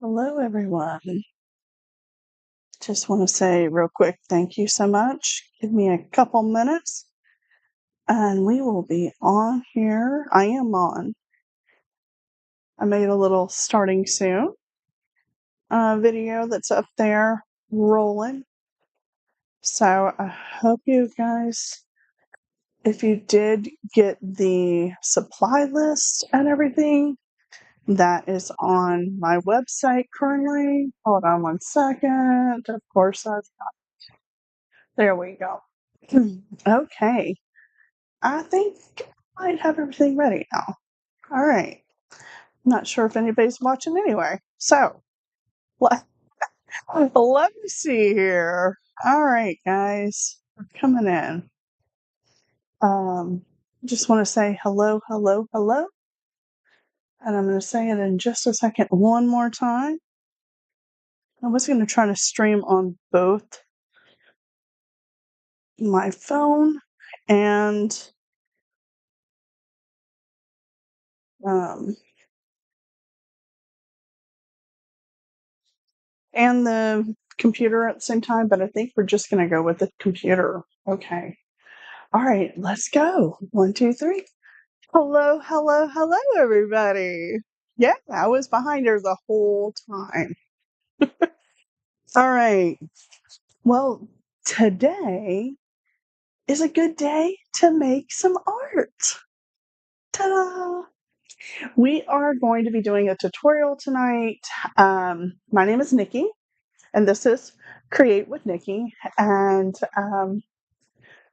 Hello, everyone. Just want to say real quick, thank you so much. Give me a couple minutes and we will be on here. I am on. I made a little starting soon video that's up there rolling. So I hope you guys, if you did get the supply list and everything, that is on my website currently. Hold on one second. Of course, there we go. Okay. I think I might have everything ready now. All right. Not sure if anybody's watching anyway. So let, let me see here. All right, guys. We're coming in. Just want to say hello, hello, hello. And I'm going to say it in just a second one more time. I was going to try to stream on both my phone and um, the computer at the same time, but I think we're just going to go with the computer. Okay. All right, let's go. 1, 2, 3. Hello, hello, hello, everybody. Yeah, I was behind her the whole time. All right. Well, today is a good day to make some art. Ta-da! We are going to be doing a tutorial tonight. My name is Nickie, and this is Create with Nickie. And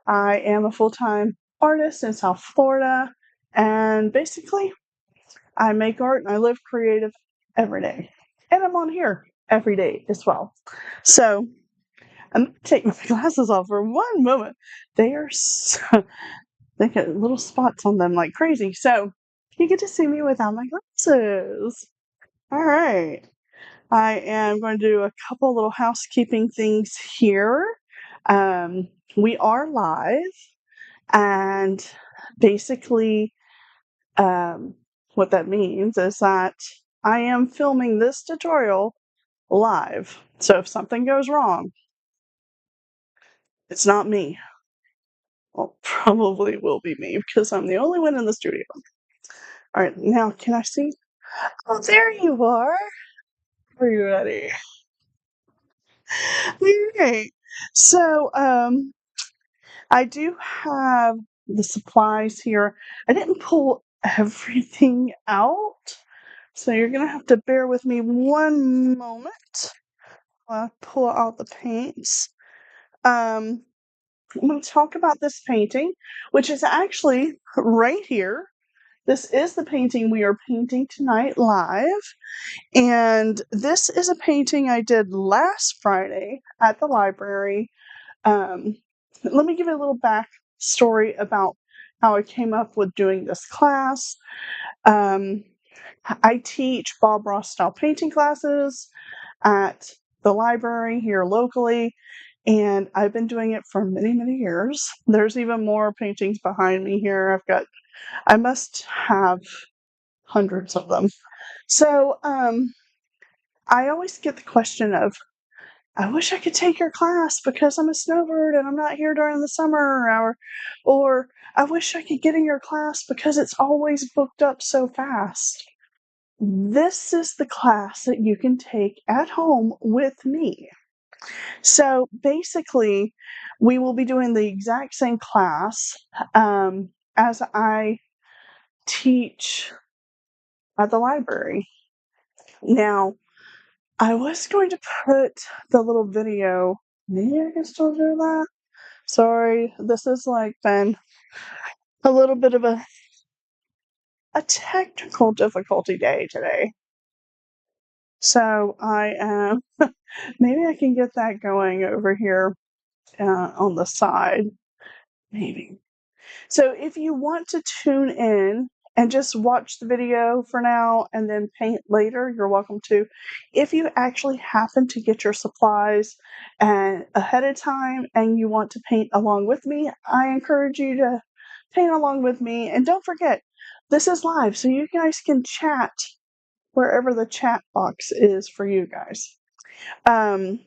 I am a full-time artist in South Florida. And basically, I make art and I live creative every day. And I'm on here every day as well. So I'm going to take my glasses off for one moment. They are so, they get little spots on them like crazy. So you get to see me without my glasses. All right. I am going to do a couple little housekeeping things here. We are live, and basically, what that means is that I am filming this tutorial live. So if something goes wrong, it's not me. Well, probably will be me because I'm the only one in the studio. All right, now can I see? Oh, there you are. Are you ready? Okay. So, I do have the supplies here. I didn't pull everything out, so you're gonna have to bear with me one moment while I pull out the paints. I'm going to talk about this painting, which is actually right here. This is the painting we are painting tonight live. And this is a painting I did last Friday at the library. Let me give you a little backstory about how I came up with doing this class. I teach Bob Ross style painting classes at the library here locally, and I've been doing it for many, many years. There's even more paintings behind me here. I must have hundreds of them. So, I always get the question of, I wish I could take your class because I'm a snowbird and I'm not here during the summer, or I wish I could get in your class because it's always booked up so fast. This is the class that you can take at home with me. So basically, we will be doing the exact same class as I teach at the library. Now, I was going to put the little video. Maybe I can still do that. Sorry, this has like been a little bit of a technical difficulty day today. So I am. Maybe I can get that going over here on the side. Maybe. So if you want to tune in and just watch the video for now and then paint later, you're welcome to. If you actually happen to get your supplies and ahead of time and you want to paint along with me, I encourage you to paint along with me. And don't forget, this is live, so you guys can chat wherever the chat box is for you guys. And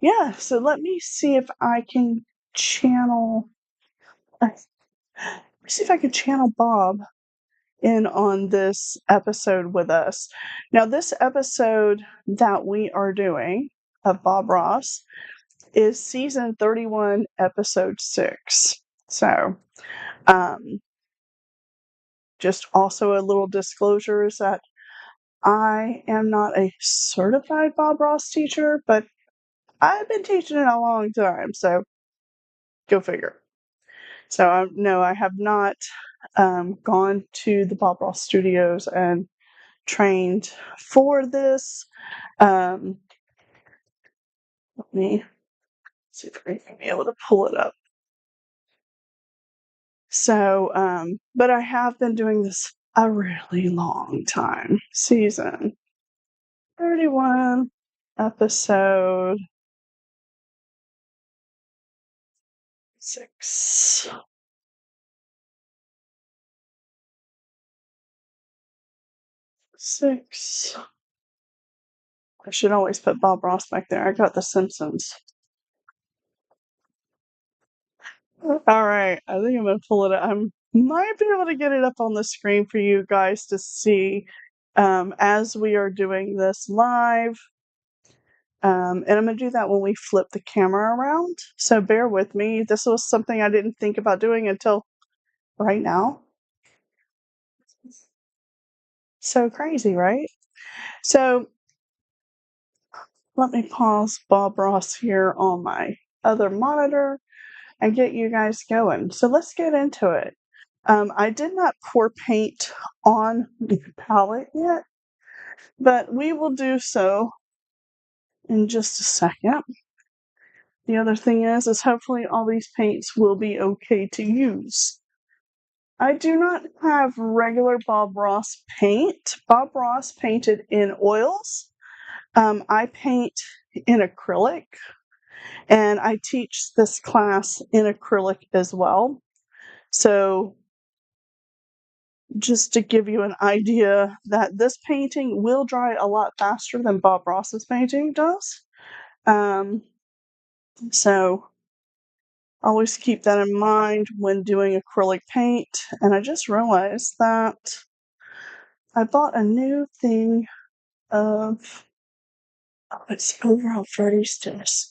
yeah, so let me see if I can channel. Let me see if I can channel Bob in on this episode with us. Now, this episode that we are doing of Bob Ross is season 31, episode 6. So, um, just also a little disclosure is that I am not a certified Bob Ross teacher, but I've been teaching it a long time, so go figure. So, no, I have not gone to the Bob Ross studios and trained for this. Let me see if I can be able to pull it up. So, but I have been doing this a really long time. Season 31, episode 6. 6. I should always put Bob Ross back there. I got The Simpsons. All right, I think I'm gonna pull it up. I might be able to get it up on the screen for you guys to see as we are doing this live. And I'm gonna do that when we flip the camera around. So bear with me. This was something I didn't think about doing until right now. So crazy, right? So let me pause Bob Ross here on my other monitor and get you guys going. So let's get into it. I did not pour paint on the palette yet, but we will do so in just a second. The other thing is hopefully all these paints will be okay to use. I do not have regular Bob Ross paint. Bob Ross painted in oils. I paint in acrylic, and I teach this class in acrylic as well. So just to give you an idea that this painting will dry a lot faster than Bob Ross's painting does. So always keep that in mind when doing acrylic paint. And I just realized that I bought a new thing of, oh, it's over on Freddy's desk.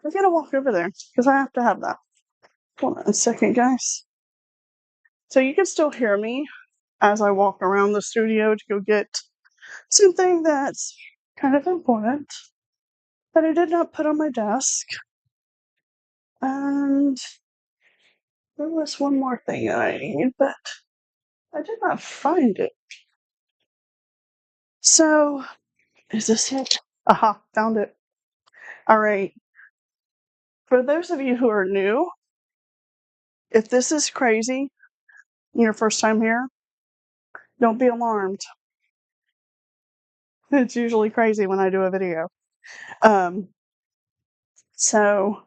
I'm gonna walk over there because I have to have that. Hold on a second, guys. So you can still hear me as I walk around the studio to go get something that's kind of important that I did not put on my desk. And there was one more thing that I need, but I did not find it. So, is this it? Aha, found it. All right. For those of you who are new, if this is crazy, your first time here, don't be alarmed. It's usually crazy when I do a video. So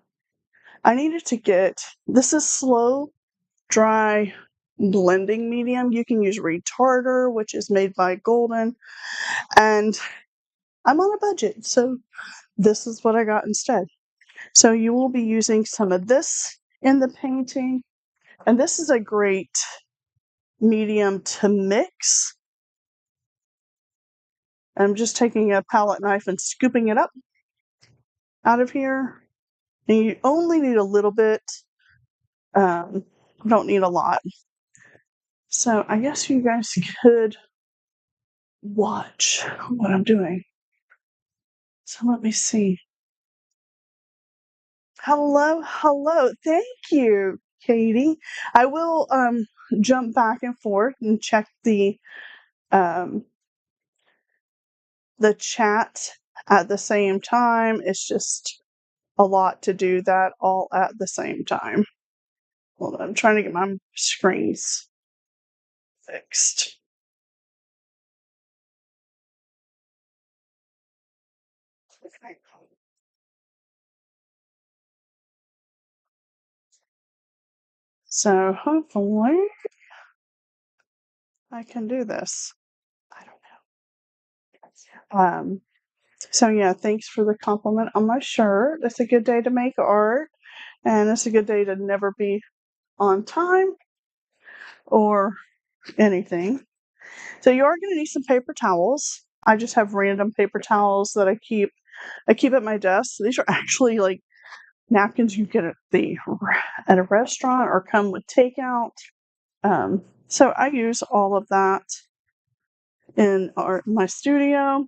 I needed to get, this is slow, dry blending medium. You can use retarder, which is made by Golden, and I'm on a budget, so this is what I got instead. So you will be using some of this in the painting, and this is a great medium to mix. I'm just taking a palette knife and scooping it up out of here. And you only need a little bit. Don't need a lot. So I guess you guys could watch what I'm doing. So let me see. Hello, hello. Thank you, Katie. I will jump back and forth and check the chat at the same time. It's just a lot to do that all at the same time. Hold on, I'm trying to get my screens fixed. Okay. So hopefully I can do this. I don't know. So yeah, thanks for the compliment on my shirt. It's a good day to make art, and it's a good day to never be on time or anything. So you are going to need some paper towels. I just have random paper towels that I keep at my desk. These are actually like napkins you get at a restaurant or come with takeout. So I use all of that in my studio.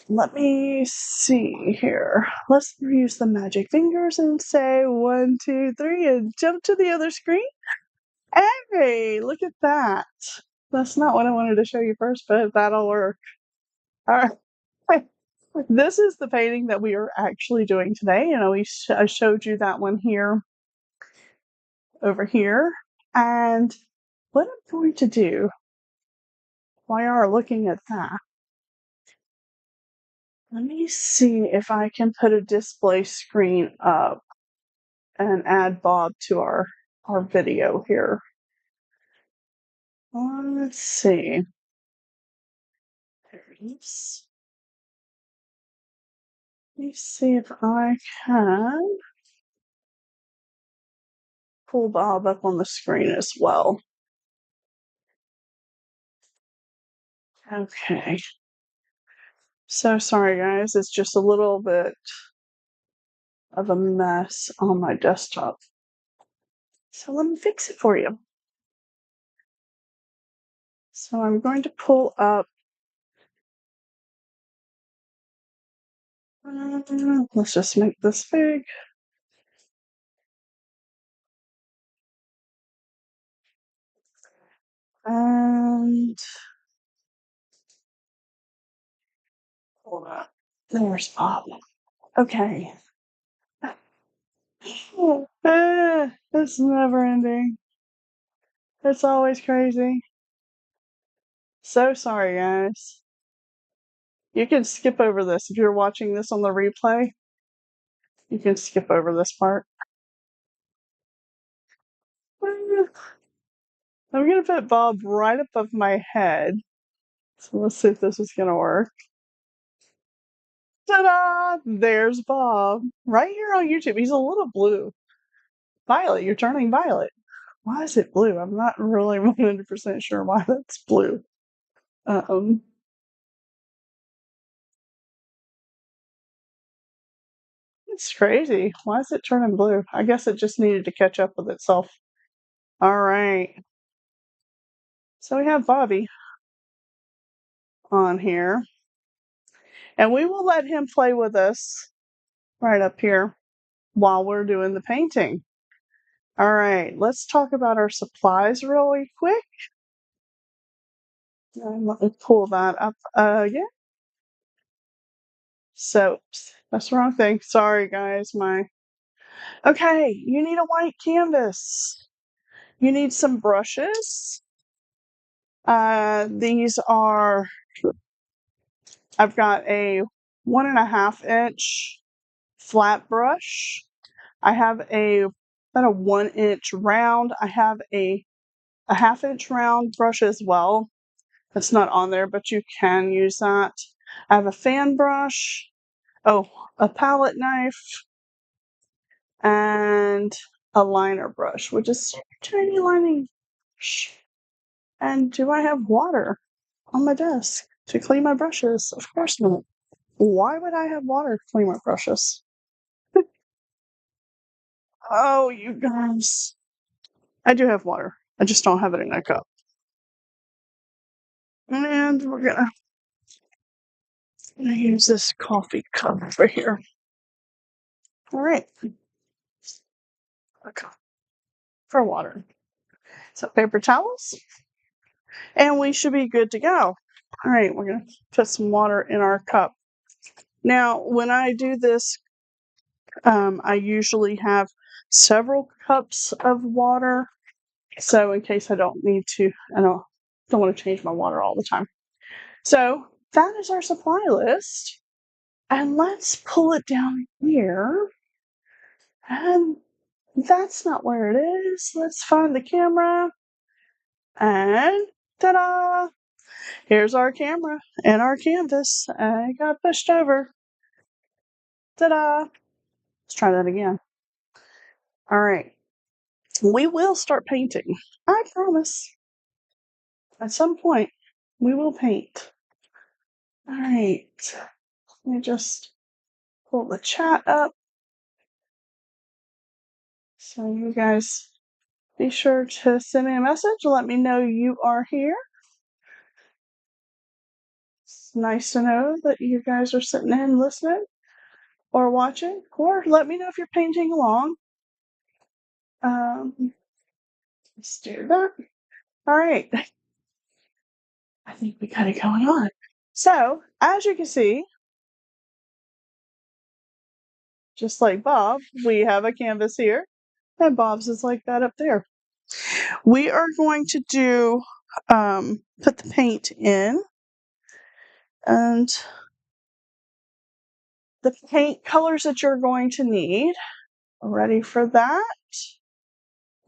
Let me see here. Let's use the magic fingers and say 1, 2, 3, and jump to the other screen. Hey, look at that. That's not what I wanted to show you first, but that'll work. All right. This is the painting that we are actually doing today. I showed you that one here, over here. And what I'm going to do while you're looking at that, let me see if I can put a display screen up and add Bob to our video here. Let's see. There it is. Let me see if I can pull Bob up on the screen as well. Okay. So sorry, guys. It's just a little bit of a mess on my desktop. So let me fix it for you. So I'm going to pull up. Let's just make this big. And hold on. There's Bob. Okay. It's never ending. It's always crazy. So sorry, guys. You can skip over this. If you're watching this on the replay, you can skip over this part. I'm going to put Bob right above my head. So let's see if this is going to work. Ta-da! There's Bob. Right here on YouTube. He's a little blue. Violet, you're turning violet. Why is it blue? I'm not really 100% sure why that's blue. It's crazy. Why is it turning blue? I guess it just needed to catch up with itself. All right. So we have Bobby on here. And we will let him play with us right up here while we're doing the painting. All right. Let's talk about our supplies really quick. And let me pull that up again. Soaps. That's the wrong thing. Sorry, guys. Okay. You need a white canvas. You need some brushes. These are, I've got a 1.5 inch flat brush. I have about a 1 inch round. I have a 1/2 inch round brush as well. It's not on there, but you can use that. I have a fan brush. Oh, a palette knife and a liner brush, which is a tiny lining brush. And do I have water on my desk to clean my brushes? Of course not. Why would I have water to clean my brushes? Oh, you guys. I do have water. I just don't have it in a cup. And we're gonna use this coffee cup over here. All right. Okay. For water. So paper towels. And we should be good to go. All right, we're gonna put some water in our cup. Now, when I do this, I usually have several cups of water. So in case I don't need to, I don't want to change my water all the time. So that is our supply list. And let's pull it down here. And that's not where it is. Let's find the camera. And Ta-da! Here's our camera and our canvas. I got pushed over. Ta-da! Let's try that again. All right. We will start painting. I promise. At some point, we will paint. All right. Let me just pull the chat up. So you guys be sure to send me a message. Let me know you are here. It's nice to know that you guys are sitting in listening or watching, or let me know if you're painting along. Let's do that. All right. I think we got it going on. So, as you can see, just like Bob, we have a canvas here, and Bob's is like that up there. We are going to do, put the paint in, and the paint colors that you're going to need. Ready for that?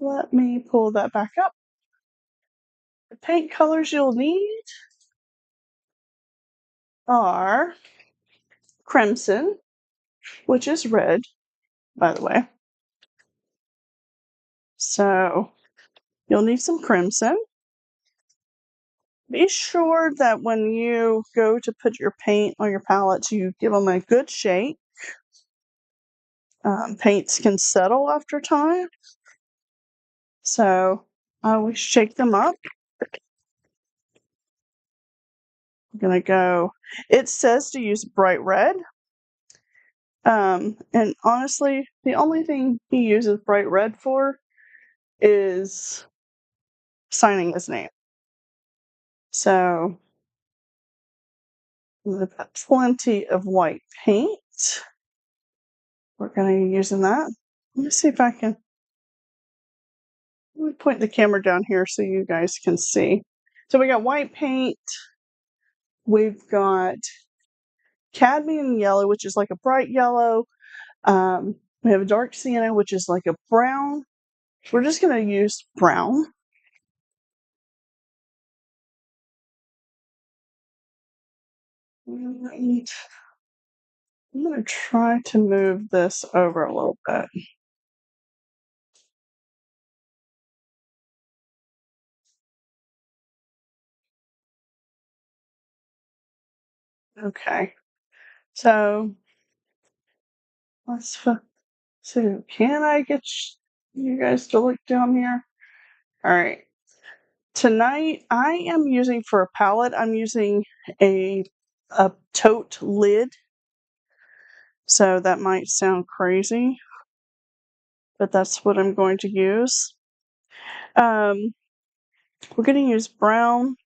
Let me pull that back up. The paint colors you'll need are crimson, which is red, by the way. So you'll need some crimson. Be sure that when you go to put your paint on your palettes, you give them a good shake. Paints can settle after time, so I always shake them up. I'm gonna go. It says to use bright red, and honestly, the only thing he uses bright red for is signing his name. So we've got plenty of white paint. We're gonna be using that. Let me see if I can. Let me point the camera down here so you guys can see. So we got white paint. We've got cadmium yellow, which is like a bright yellow. We have a dark sienna, which is like a brown. We're just going to use brown. And I'm going to try to move this over a little bit. Okay. So let's see. Can I get you guys to look down here? All right. Tonight I am using for a palette, I'm using a tote lid. So that might sound crazy, but that's what I'm going to use. We're going to use brown.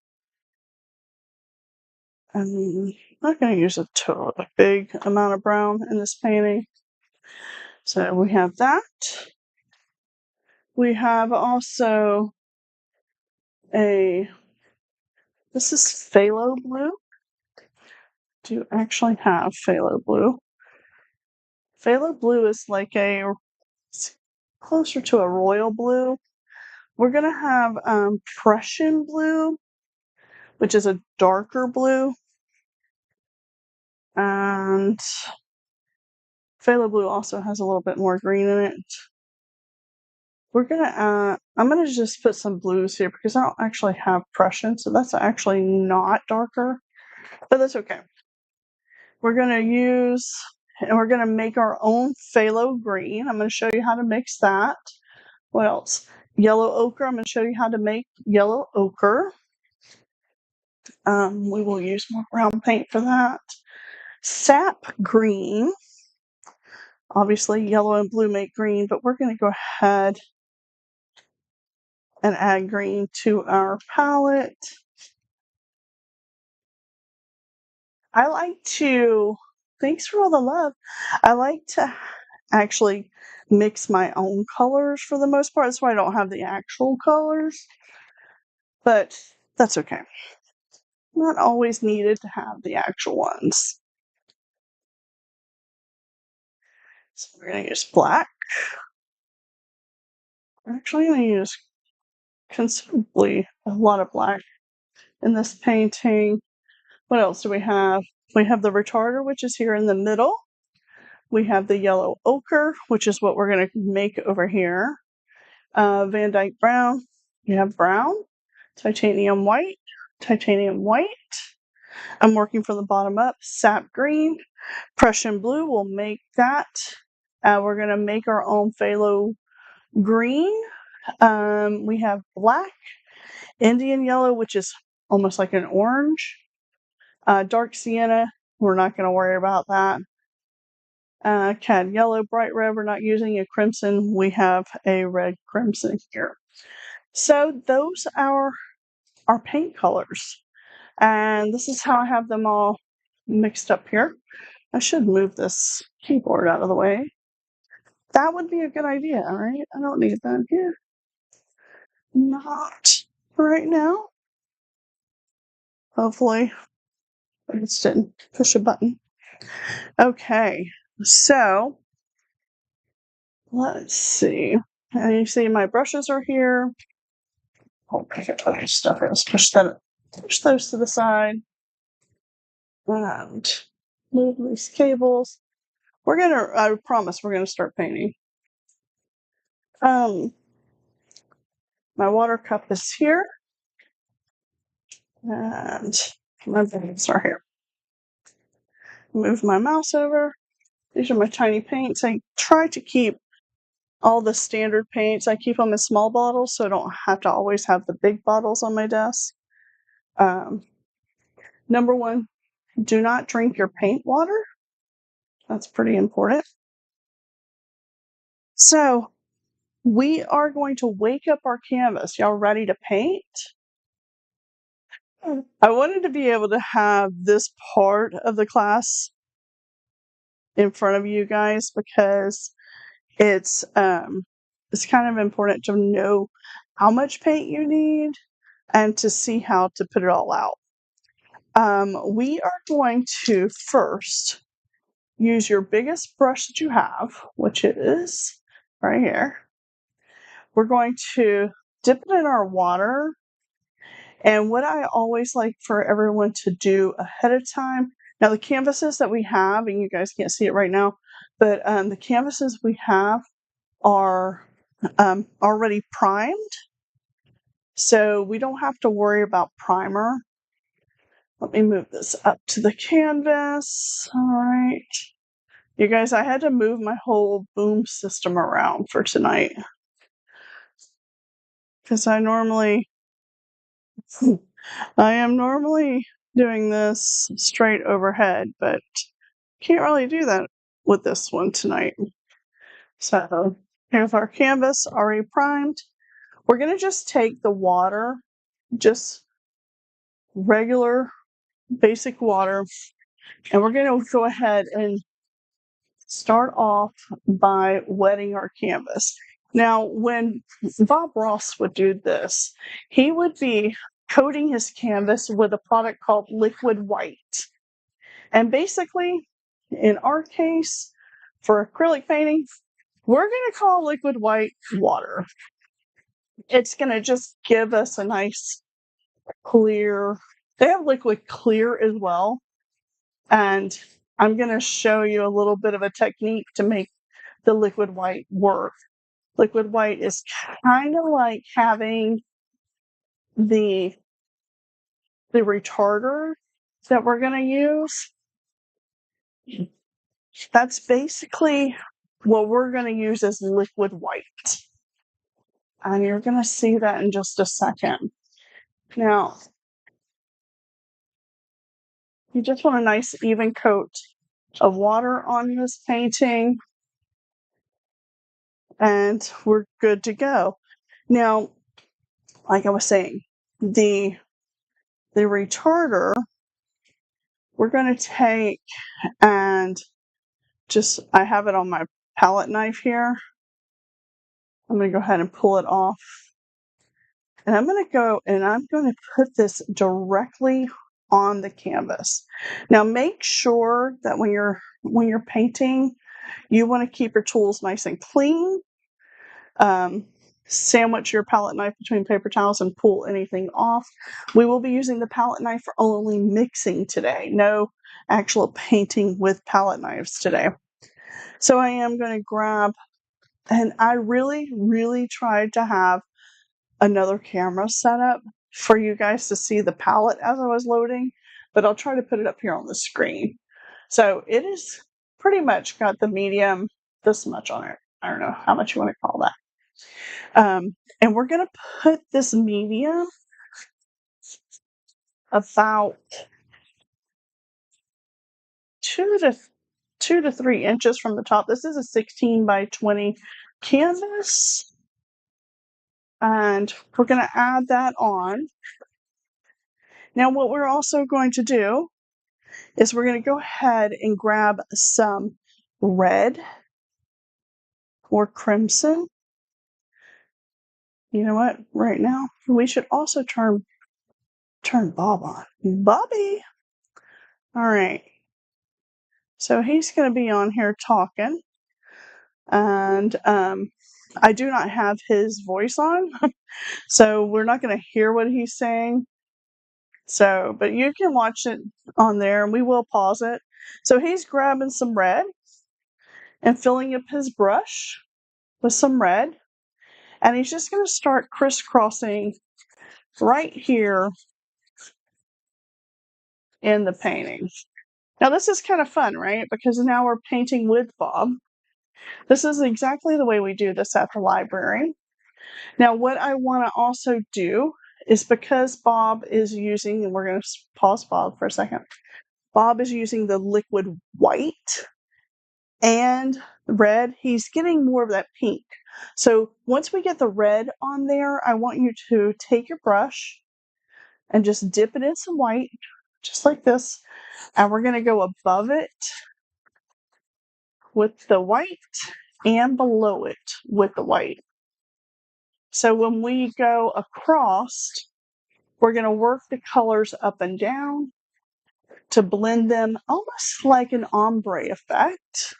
I'm not going to use a big amount of brown in this painting. So we have that. We have also this is phthalo blue. Do you actually have phthalo blue? Phthalo blue is like closer to a royal blue. We're going to have Prussian blue, which is a darker blue. And phthalo blue also has a little bit more green in it. We're gonna, I'm gonna just put some blues here because I don't actually have Prussian, so that's actually not darker, but that's okay. We're gonna use, and we're gonna make our own phthalo green. I'm gonna show you how to mix that. What else? Yellow ochre. I'm gonna show you how to make yellow ochre. We will use more brown paint for that. Sap green. Obviously, yellow and blue make green, but we're going to go ahead and add green to our palette. Thanks for all the love. I like to actually mix my own colors for the most part. That's why I don't have the actual colors, but that's okay. Not always needed to have the actual ones. So we're going to use black. We're actually going to use considerably a lot of black. in this painting. What else do we have? We have the retarder, which is here in the middle. We have the yellow ochre, which is what we're going to make over here. Van Dyke brown. You have brown, titanium white, titanium white. I'm working from the bottom up. Sap green, Prussian blue. We'll make that. We're going to make our own phthalo green. We have black, Indian yellow, which is almost like an orange. Dark sienna. We're not going to worry about that. Cad yellow, bright red. We're not using a crimson. We have a red crimson here. So those are our paint colors. And this is how I have them all mixed up here. I should move this keyboard out of the way. That would be a good idea, right? I don't need that here. Not right now. Hopefully, I just didn't push a button. Okay, so let's see. And you see my brushes are here. Oh, I got other stuff. Let's push those to the side. And move these cables. I promise we're gonna start painting. My water cup is here. And my paints are here. Move my mouse over. These are my tiny paints. I try to keep all the standard paints. I keep them in small bottles so I don't have to always have the big bottles on my desk. Number one, do not drink your paint water. That's pretty important. So we are going to wake up our canvas. Y'all ready to paint? I wanted to be able to have this part of the class in front of you guys because it's kind of important to know how much paint you need and to see how to put it all out. We are going to first use your biggest brush that you have, which is right here. We're going to dip it in our water. And what I always like for everyone to do ahead of time, now the canvases that we have, and you guys can't see it right now, but the canvases we have are already primed. So we don't have to worry about primer. Let me move this up to the canvas. All right. You guys, I had to move my whole boom system around for tonight. Because I am normally doing this straight overhead, but can't really do that with this one tonight. So here's our canvas already primed. We're going to just take the water, just regular basic water, and we're going to go ahead and start off by wetting our canvas. Now, when Bob Ross would do this, he would be coating his canvas with a product called liquid white. And basically, in our case, for acrylic painting, we're going to call liquid white water. It's going to just give us a nice clear. They have liquid clear as well. And I'm going to show you a little bit of a technique to make the liquid white work. Liquid white is kind of like having the retarder that we're going to use. That's basically what we're going to use as liquid white. And you're going to see that in just a second. Now, you just want a nice even coat of water on this painting. And we're good to go. Now, like I was saying, the retarder, we're going to take and I have it on my palette knife here. I'm going to go ahead and pull it off. And I'm going to put this directly on the canvas. Now make sure that when you're painting, you want to keep your tools nice and clean. sandwich your palette knife between paper towels and pull anything off. We will be using the palette knife for only mixing today. No actual painting with palette knives today. So I am going to grab, and I really, really tried to have another camera set up for you guys to see the palette as I was loading, but I'll try to put it up here on the screen. So it is pretty much got the medium this much on it. I don't know how much you want to call that. And we're going to put this medium about 2 to 3 inches from the top. This is a 16 by 20 canvas. And we're going to add that on. Now, what we're also going to do is we're going to go ahead and grab some red or crimson. You know what? Right now, we should also turn Bob on. Bobby! All right. So he's going to be on here talking. And I do not have his voice on. So we're not going to hear what he's saying. So, but you can watch it on there and we will pause it. So he's grabbing some red and filling up his brush with some red. And he's just going to start crisscrossing right here in the painting. Now this is kind of fun, right? Because now we're painting with Bob. This is exactly the way we do this at the library. Now what I want to also do is, because Bob is using, and we're going to pause Bob for a second. Bob is using the liquid white and red. He's getting more of that pink. So once we get the red on there, I want you to take your brush and just dip it in some white, just like this. And we're going to go above it with the white and below it with the white. So when we go across, we're going to work the colors up and down to blend them almost like an ombre effect.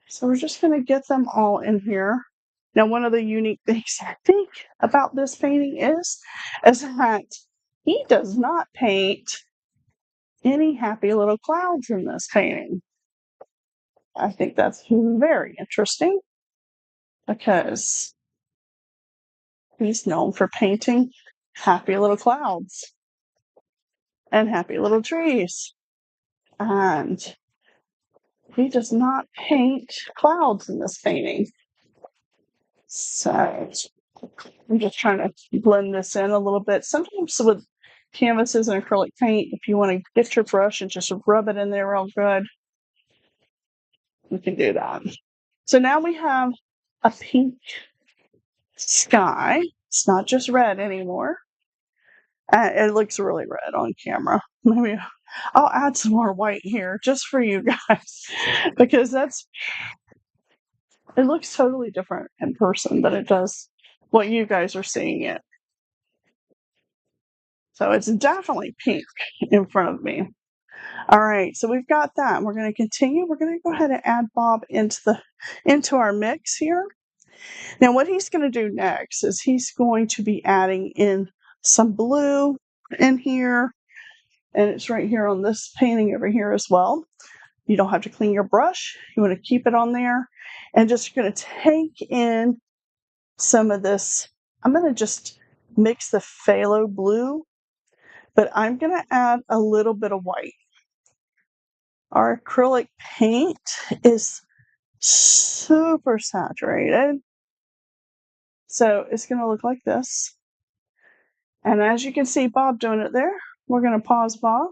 So we're just going to get them all in here. Now, one of the unique things I think about this painting is that he does not paint any happy little clouds in this painting. I think that's very interesting because he's known for painting happy little clouds and happy little trees. And he does not paint clouds in this painting. So I'm just trying to blend this in a little bit. Sometimes with canvases and acrylic paint, if you want to get your brush and just rub it in there real good, you can do that. So now we have a pink sky. It's not just red anymore. It looks really red on camera. Maybe I'll add some more white here just for you guys because it looks totally different in person than it does what you guys are seeing it. So it's definitely pink in front of me. All right, so we've got that. We're going to continue. We're going to go ahead and add Bob into our mix here. Now what he's going to do next is he's going to be adding in some blue in here, and it's right here on this painting over here as well. You don't have to clean your brush. You want to keep it on there, and just going to take in some of this. I'm going to just mix the phthalo blue, but I'm going to add a little bit of white. Our acrylic paint is super saturated, so it's going to look like this. And as you can see Bob doing it there, we're going to pause Bob.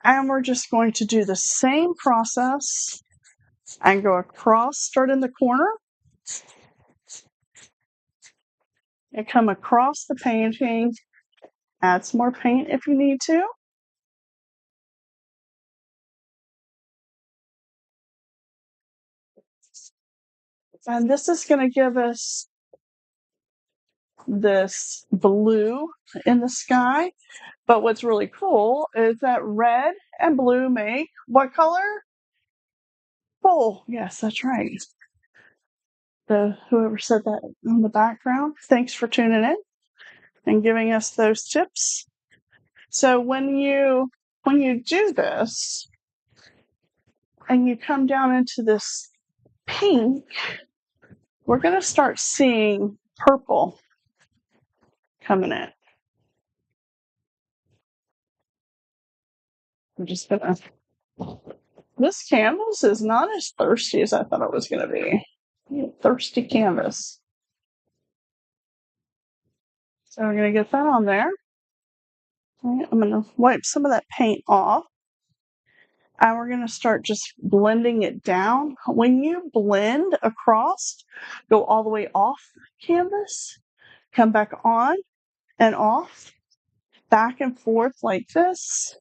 And we're just going to do the same process and go across, start in the corner, and come across the painting. Add some more paint if you need to. And this is going to give us this blue in the sky. But what's really cool is that red and blue make what color? Full. Yes, that's right. whoever said that in the background, thanks for tuning in and giving us those tips. So when you do this and you come down into this pink, we're going to start seeing purple coming in. I'm just going to... This canvas is not as thirsty as I thought it was going to be. Thirsty canvas. So we're going to get that on there. Right, I'm going to wipe some of that paint off. And we're going to start just blending it down. When you blend across, go all the way off canvas, come back on and off, back and forth like this.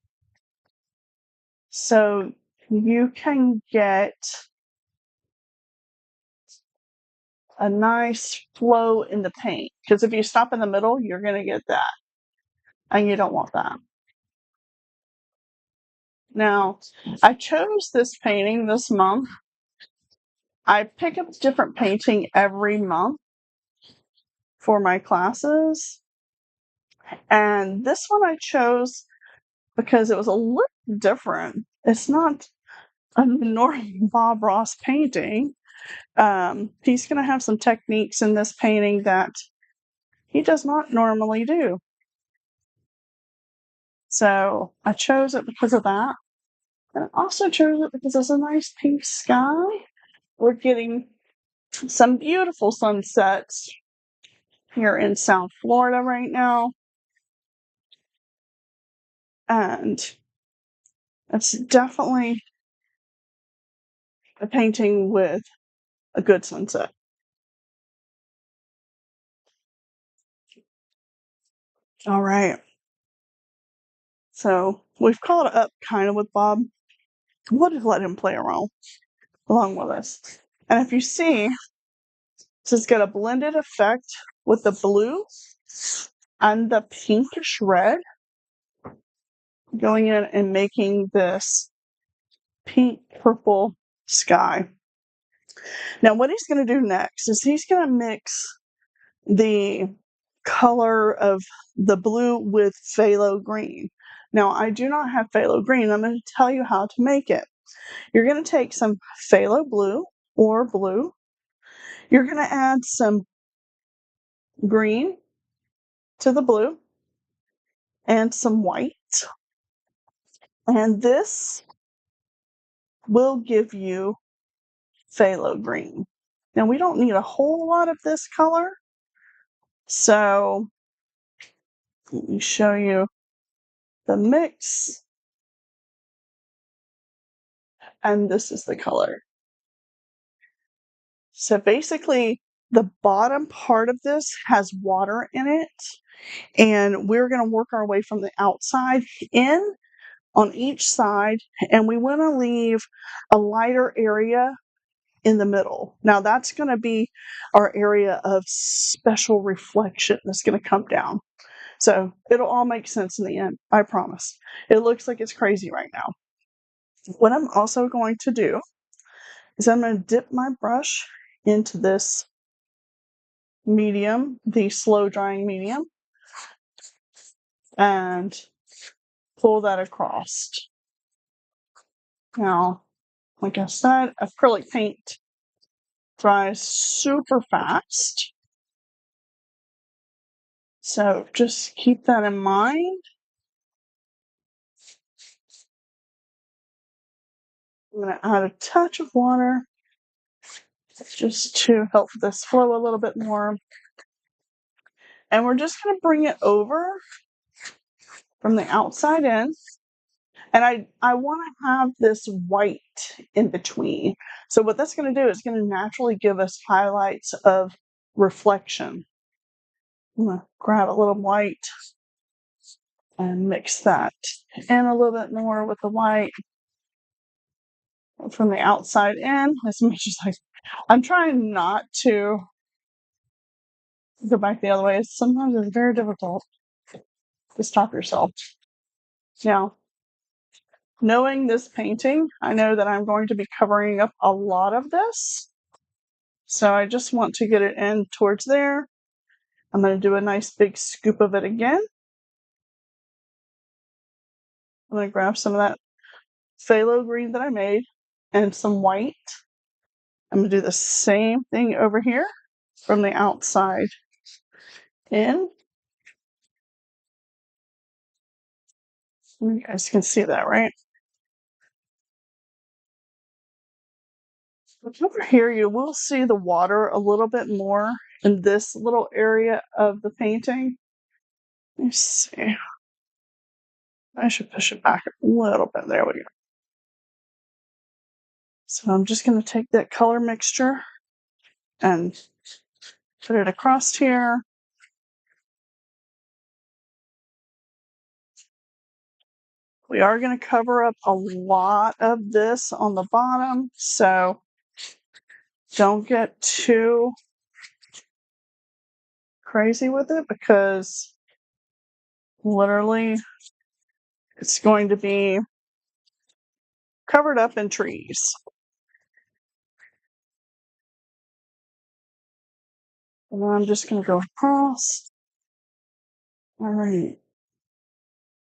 So you can get a nice flow in the paint. Because if you stop in the middle, you're going to get that. And you don't want that. Now, I chose this painting this month. I pick up different painting every month for my classes. And this one I chose because it was a little different. It's not a normal Bob Ross painting. He's going to have some techniques in this painting that he does not normally do. So I chose it because of that. And I also chose it because it's a nice pink sky. We're getting some beautiful sunsets here in South Florida right now. And it's definitely a painting with a good sunset. All right. So we've caught up kind of with Bob. We'll just let him play around along with us. And if you see, this has got a blended effect with the blue and the pinkish red going in and making this pink purple sky. Now what he's going to do next is he's going to mix the color of the blue with phthalo green. Now I do not have phthalo green. I'm going to tell you how to make it. You're going to take some phthalo blue or blue. You're going to add some green to the blue and some white. And this will give you phthalo green. Now we don't need a whole lot of this color. So let me show you the mix. And this is the color. So basically the bottom part of this has water in it. And we're going to work our way from the outside in on each side. And we want to leave a lighter area in the middle. Now that's going to be our area of special reflection that's going to come down. So it'll all make sense in the end. I promise. It looks like it's crazy right now. What I'm also going to do is I'm going to dip my brush into this medium, the slow drying medium, and pull that across. Now, like I said, acrylic paint dries super fast. So just keep that in mind. I'm going to add a touch of water just to help this flow a little bit more. And we're just going to bring it over from the outside in. And I want to have this white in between. So what that's going to do is going to naturally give us highlights of reflection. I'm going to grab a little white and mix that in a little bit more with the white from the outside in as much as I'm trying not to go back the other way. Sometimes it's very difficult to stop yourself. Now, knowing this painting, I know that I'm going to be covering up a lot of this. So I just want to get it in towards there. I'm going to do a nice big scoop of it again. I'm going to grab some of that phthalo green that I made and some white. I'm going to do the same thing over here from the outside in. You guys can see that, right? Over here, you will see the water a little bit more in this little area of the painting. Let me see. I should push it back a little bit. There we go. So I'm just going to take that color mixture and put it across here. We are going to cover up a lot of this on the bottom, so don't get too crazy with it because literally it's going to be covered up in trees. And I'm just going to go across. All right.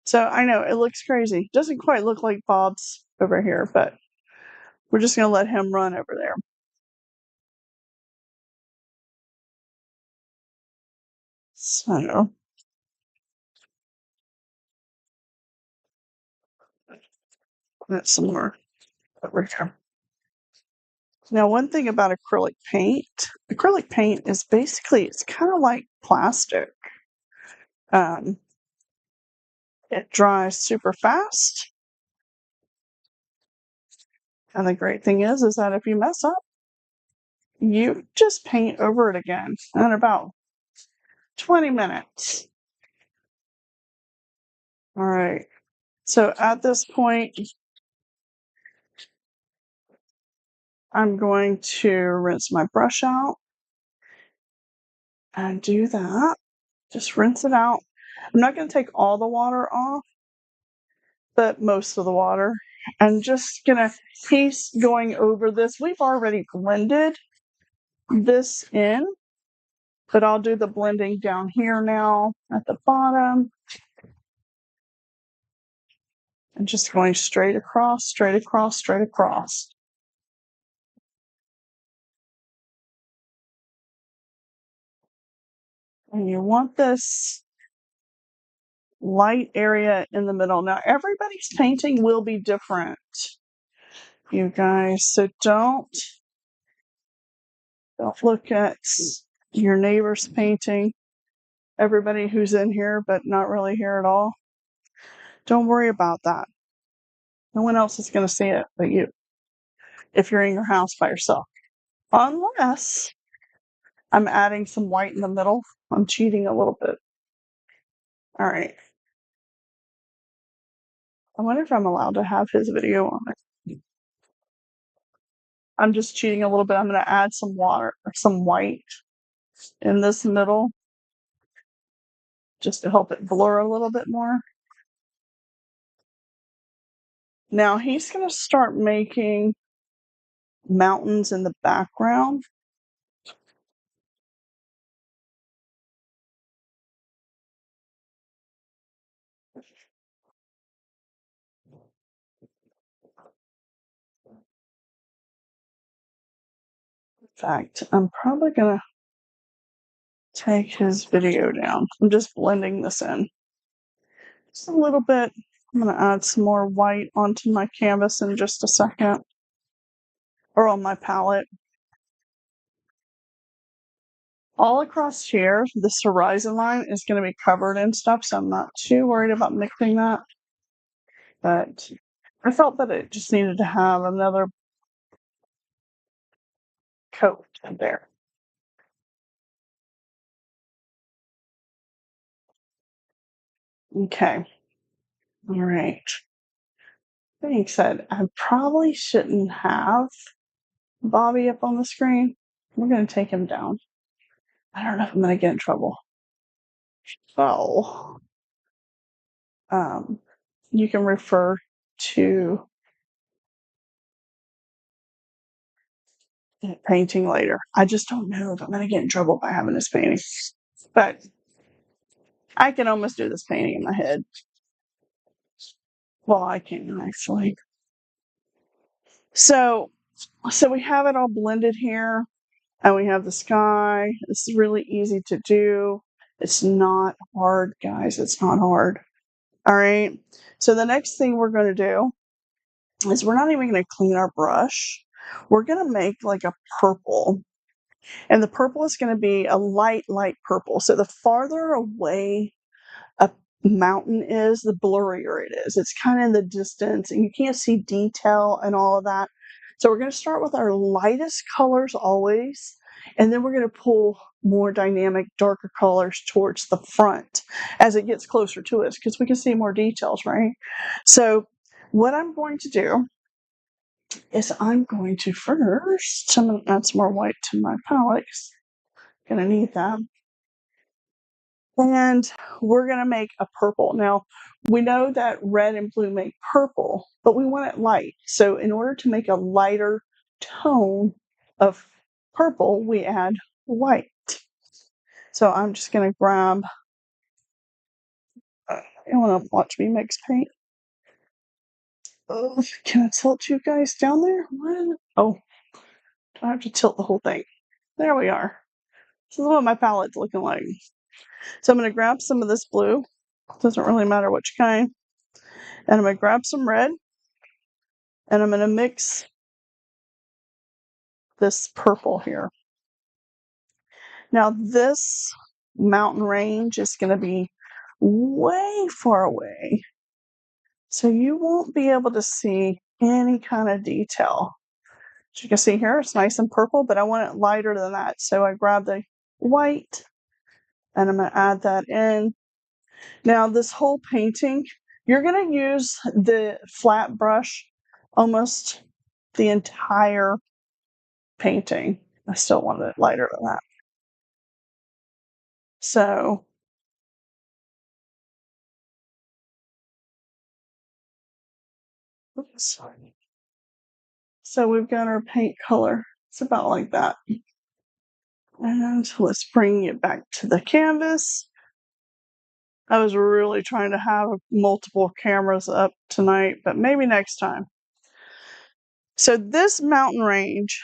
So I know it looks crazy. Doesn't quite look like Bob's over here, but we're just going to let him run over there. So that's some more over here. Now, one thing about acrylic paint is basically, it's kind of like plastic. Um, it dries super fast. And the great thing is that if you mess up, you just paint over it again in about 20 minutes. All right. So at this point, I'm going to rinse my brush out and do that. Just rinse it out. I'm not going to take all the water off, but most of the water. I'm just going to piece going over this. We've already blended this in, but I'll do the blending down here now at the bottom. And just going straight across, straight across, straight across. And you want this light area in the middle. Now, everybody's painting will be different, you guys. So don't look at your neighbor's painting. Everybody who's in here, but not really here at all. Don't worry about that. No one else is going to see it but you if you're in your house by yourself. Unless I'm adding some white in the middle. I'm cheating a little bit. All right. I wonder if I'm allowed to have his video on it. I'm just cheating a little bit. I'm going to add some water or some white in this middle just to help it blur a little bit more. Now he's going to start making mountains in the background. In fact, I'm probably going to take his video down. I'm just blending this in. Just a little bit. I'm going to add some more white onto my canvas in just a second. Or on my palette. All across here, this horizon line is going to be covered in stuff, so I'm not too worried about mixing that. But I felt that it just needed to have another coat in there. Okay. All right. Being said, I probably shouldn't have Bobby up on the screen. We're going to take him down. I don't know if I'm going to get in trouble. So, you can refer to painting later. I just don't know if I'm going to get in trouble by having this painting. But I can almost do this painting in my head. Well, I can actually. So we have it all blended here, and we have the sky. This is really easy to do. It's not hard, guys. It's not hard. All right. So the next thing we're going to do is we're not even going to clean our brush. We're going to make like a purple. And the purple is going to be a light purple. So the farther away a mountain is, the blurrier it is. It's kind of in the distance and you can't see detail and all of that. So we're going to start with our lightest colors always, and then we're going to pull more dynamic, darker colors towards the front as it gets closer to us because we can see more details, right? So what I'm going to do is I'm going to first, I'm going to add some more white to my palette. Going to need that. And we're going to make a purple. Now, we know that red and blue make purple, but we want it light. So in order to make a lighter tone of purple, we add white. So I'm just going to grab, you want to watch me mix paint? Oh, can I tilt you guys down there? What? Oh, I have to tilt the whole thing. There we are. This is what my palette's looking like. So I'm going to grab some of this blue. Doesn't really matter which kind. And I'm going to grab some red. And I'm going to mix this purple here. Now this mountain range is going to be way far away. So you won't be able to see any kind of detail. As you can see here, it's nice and purple, but I want it lighter than that. So I grab the white and I'm going to add that in. Now this whole painting, you're going to use the flat brush almost the entire painting. I still want it lighter than that. So oops. So we've got our paint color. It's about like that. And let's bring it back to the canvas. I was really trying to have multiple cameras up tonight, but maybe next time. So this mountain range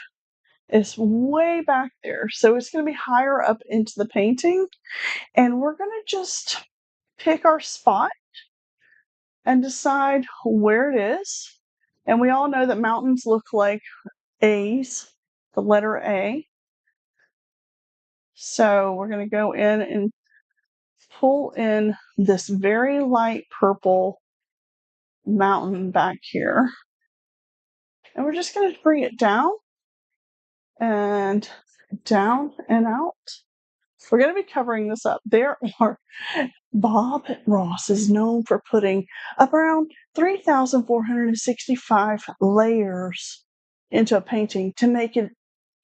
is way back there. So it's going to be higher up into the painting. And we're going to just pick our spot and decide where it is. And we all know that mountains look like A's, the letter A. So we're going to go in and pull in this very light purple mountain back here. And we're just going to bring it down and out. We're going to be covering this up. Bob Ross is known for putting around 3,465 layers into a painting to make it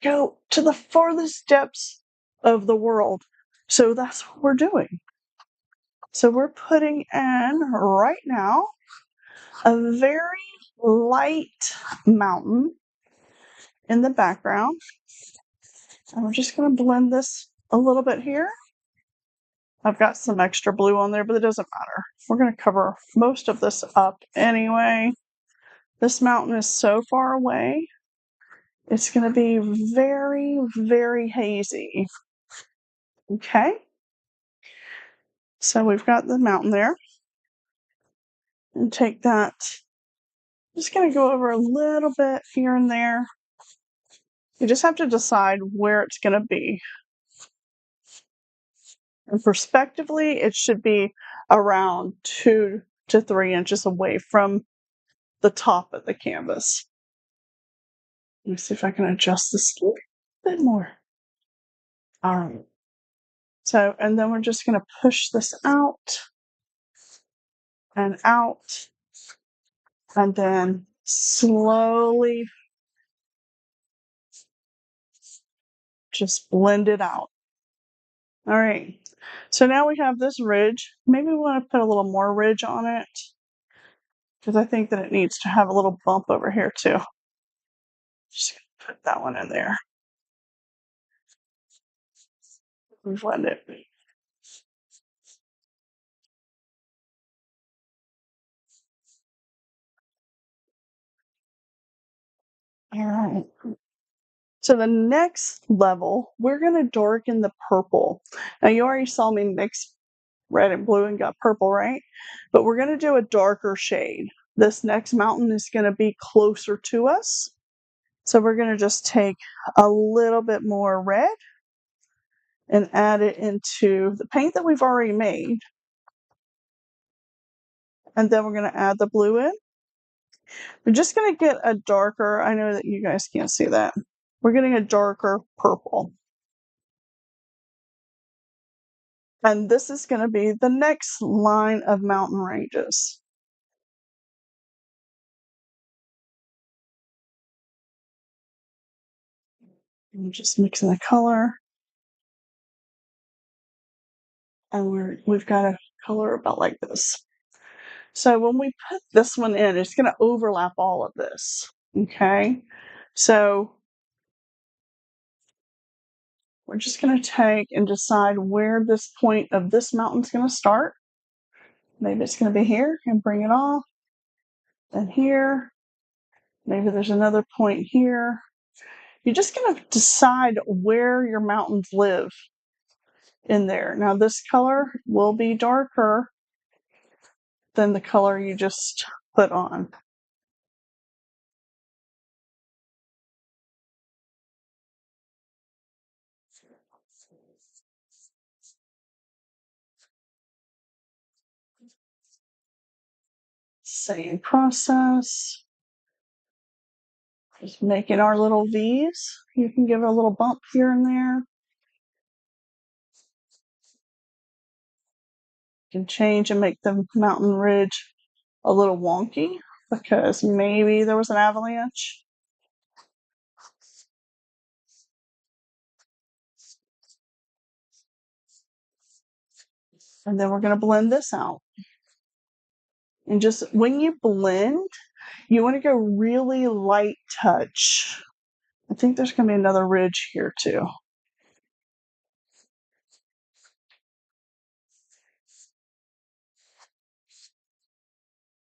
go to the farthest depths of the world. So that's what we're doing. So we're putting in right now a very light mountain in the background. And we're just going to blend this a little bit here. I've got some extra blue on there, but it doesn't matter. We're going to cover most of this up anyway. This mountain is so far away. It's going to be very, very hazy. Okay. So we've got the mountain there. And take that. I'm just going to go over a little bit here and there. You just have to decide where it's going to be. And perspectively, it should be around 2 to 3 inches away from the top of the canvas. Let me see if I can adjust this a little bit more. All right. So, and then we're just going to push this out and out, and then slowly just blend it out. All right. So now we have this ridge. Maybe we want to put a little more ridge on it because I think that it needs to have a little bump over here too. Just gonna put that one in there. Blend it. All right. So the next level, we're going to darken the purple. Now you already saw me mix red and blue and got purple, right? But we're going to do a darker shade. This next mountain is going to be closer to us. So we're going to just take a little bit more red and add it into the paint that we've already made. And then we're going to add the blue in. We're just going to get a darker, I know that you guys can't see that. We're getting a darker purple. And this is going to be the next line of mountain ranges. I'm just mixing the color. And we've got a color about like this. So when we put this one in, it's going to overlap all of this. Okay. So we're just going to take and decide where this point of this mountain is going to start. Maybe it's going to be here and bring it off. Then here. Maybe there's another point here. You're just going to decide where your mountains live in there. Now this color will be darker than the color you just put on. Same process. Just making our little V's. You can give it a little bump here and there. You can change and make the mountain ridge a little wonky because maybe there was an avalanche. And then we're going to blend this out. And just when you blend, you want to go really light touch. I think there's going to be another ridge here too.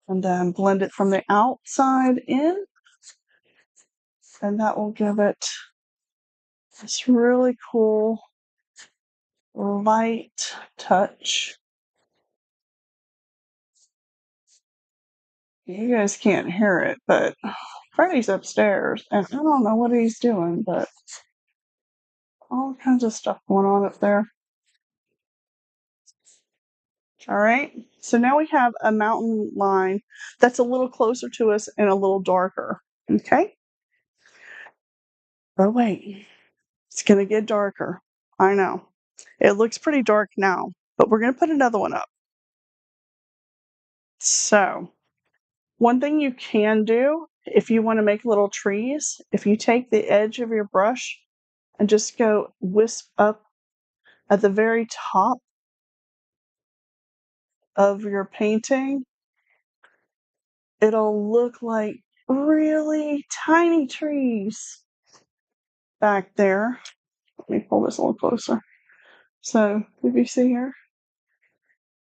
And then blend it from the outside in. And that will give it this really cool light touch. You guys can't hear it, but Freddy's upstairs, and I don't know what he's doing, but all kinds of stuff going on up there. All right, so now we have a mountain line that's a little closer to us and a little darker, okay? Oh, wait, it's going to get darker. I know. It looks pretty dark now, but we're going to put another one up. So, one thing you can do if you want to make little trees, if you take the edge of your brush and just go wisp up at the very top of your painting, it'll look like really tiny trees back there. Let me pull this a little closer. So, did you see here?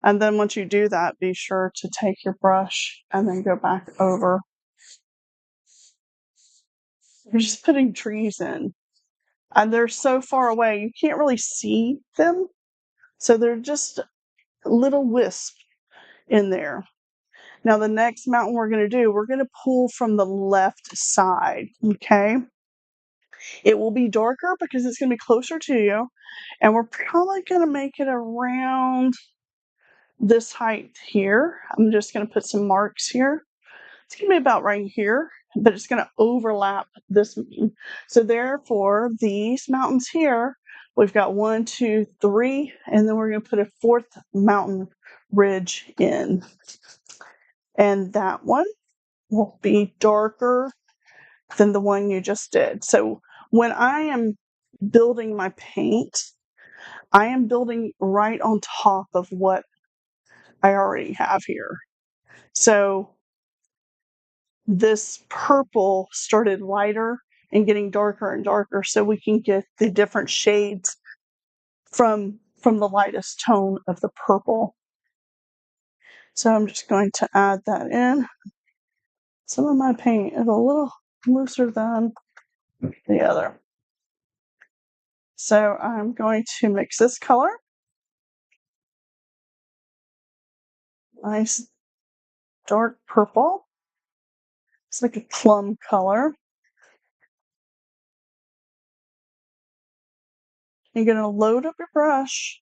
And then once you do that, be sure to take your brush and then go back over. You're just putting trees in. And they're so far away, you can't really see them. So they're just little wisp in there. Now the next mountain we're going to do, we're going to pull from the left side, okay? It will be darker because it's going to be closer to you, and we're probably going to make it around this height here. I'm just going to put some marks here. It's going to be about right here, but it's going to overlap this. So therefore, these mountains here, we've got 1, 2, 3, and then we're going to put a 4th mountain ridge in. And that one will be darker than the one you just did. So when I am building my paint, I am building right on top of what I already have here. So this purple started lighter and getting darker and darker so we can get the different shades from the lightest tone of the purple. So I'm just going to add that in. Some of my paint is a little looser than the other. So I'm going to mix this color. Nice dark purple. It's like a plum color. You're going to load up your brush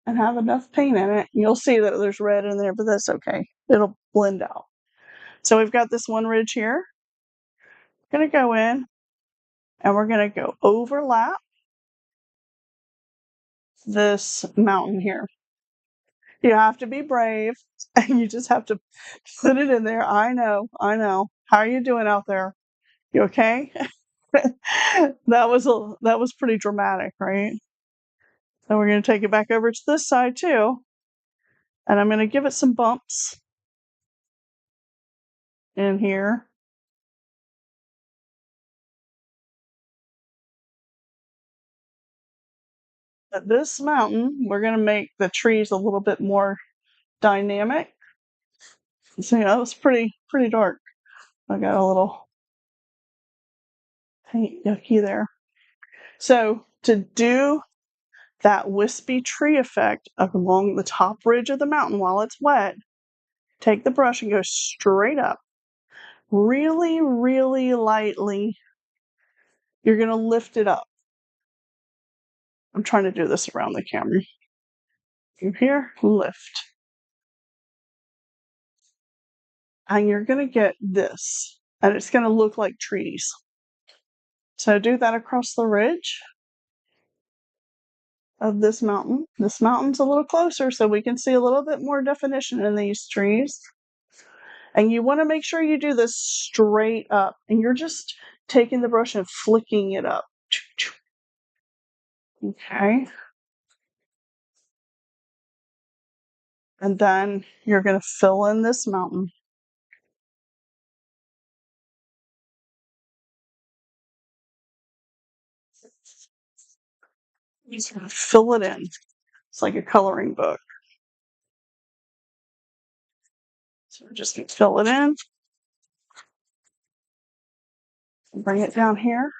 and have enough paint in it. You'll see that there's red in there, but that's okay. It'll blend out. So we've got this one ridge here. We're going to go in and we're going to go overlap this mountain here. You have to be brave and you just have to put it in there. I know. How are you doing out there? You okay? That was pretty dramatic, right? So we're going to take it back over to this side too. And I'm going to give it some bumps in here. But this mountain, we're going to make the trees a little bit more dynamic. So that was pretty dark. I got a little paint yucky there. So to do that wispy tree effect along the top ridge of the mountain while it's wet, take the brush and go straight up. Really, really lightly. You're going to lift it up. I'm trying to do this around the camera. From here, lift. And you're going to get this. And it's going to look like trees. So do that across the ridge of this mountain. This mountain's a little closer, so we can see a little bit more definition in these trees. And you want to make sure you do this straight up. And you're just taking the brush and flicking it up. Okay. And then you're going to fill in this mountain. You sort of fill it in. It's like a coloring book. So we're just going to fill it in. Bring it down here.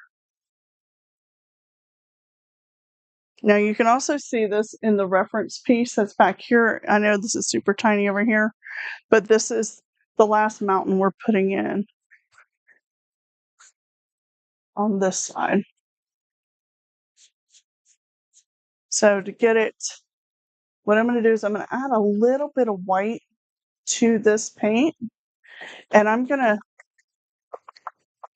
Now you can also see this in the reference piece that's back here. I know this is super tiny over here, but this is the last mountain we're putting in on this side. So to get it, what I'm going to do is I'm going to add a little bit of white to this paint, and I'm going to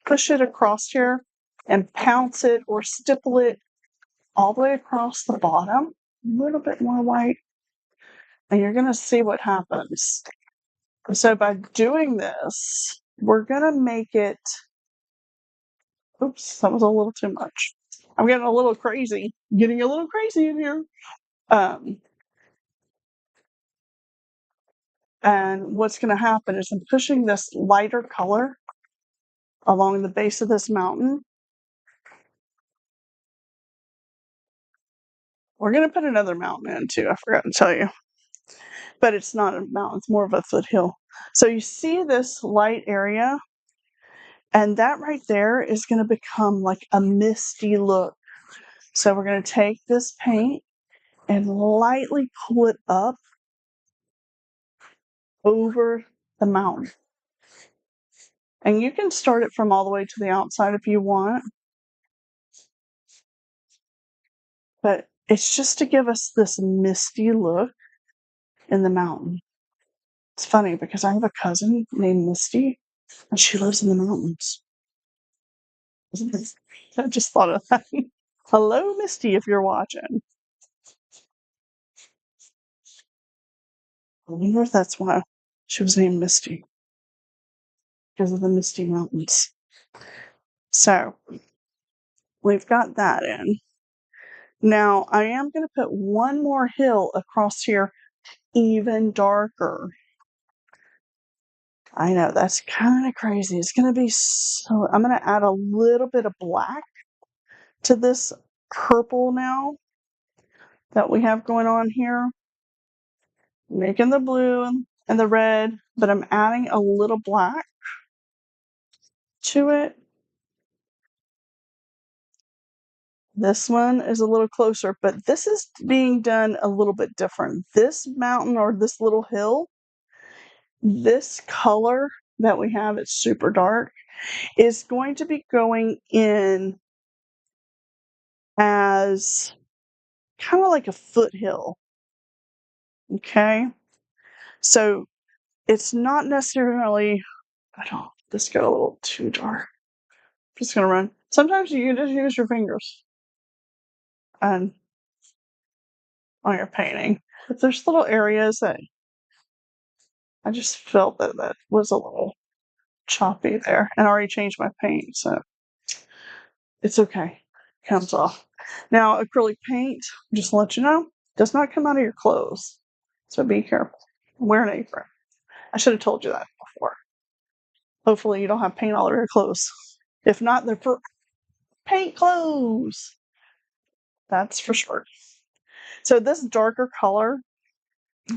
push it across here and pounce it or stipple it all the way across the bottom. A little bit more white, and you're going to see what happens. So by doing this, we're going to make it, oops, that was a little too much. I'm getting a little crazy in here. And what's going to happen is I'm pushing this lighter color along the base of this mountain. We're going to put another mountain in too. I forgot to tell you. But it's not a mountain. It's more of a foothill. So you see this light area, and that right there is going to become like a misty look. So we're going to take this paint and lightly pull it up over the mountain. And you can start it from all the way to the outside if you want. But it's just to give us this misty look in the mountain. It's funny because I have a cousin named Misty, and she lives in the mountains. I just thought of that. Hello, Misty, if you're watching. I wonder if that's why she was named Misty, because of the Misty Mountains. So, we've got that in. Now, I am going to put one more hill across here, even darker. I know, that's kind of crazy. It's going to be so... I'm going to add a little bit of black to this purple now. that we have going on here. Making the blue and the red, but I'm adding a little black to it. This one is a little closer, but this is being done a little bit different. This mountain or this little hill, this color that we have, it's super dark, is going to be going in as kind of like a foothill. Okay. So it's not necessarily, I don't, this got a little too dark. I'm just going to run. Sometimes you can just use your fingers and on your painting. But there's little areas that I just felt that was a little choppy there. And I already changed my paint, so it's okay. Comes off. Now, acrylic paint, just to let you know, does not come out of your clothes. So be careful. Wear an apron. I should have told you that before. Hopefully you don't have paint all over your clothes. If not, they're for paint clothes. That's for sure. So this darker color,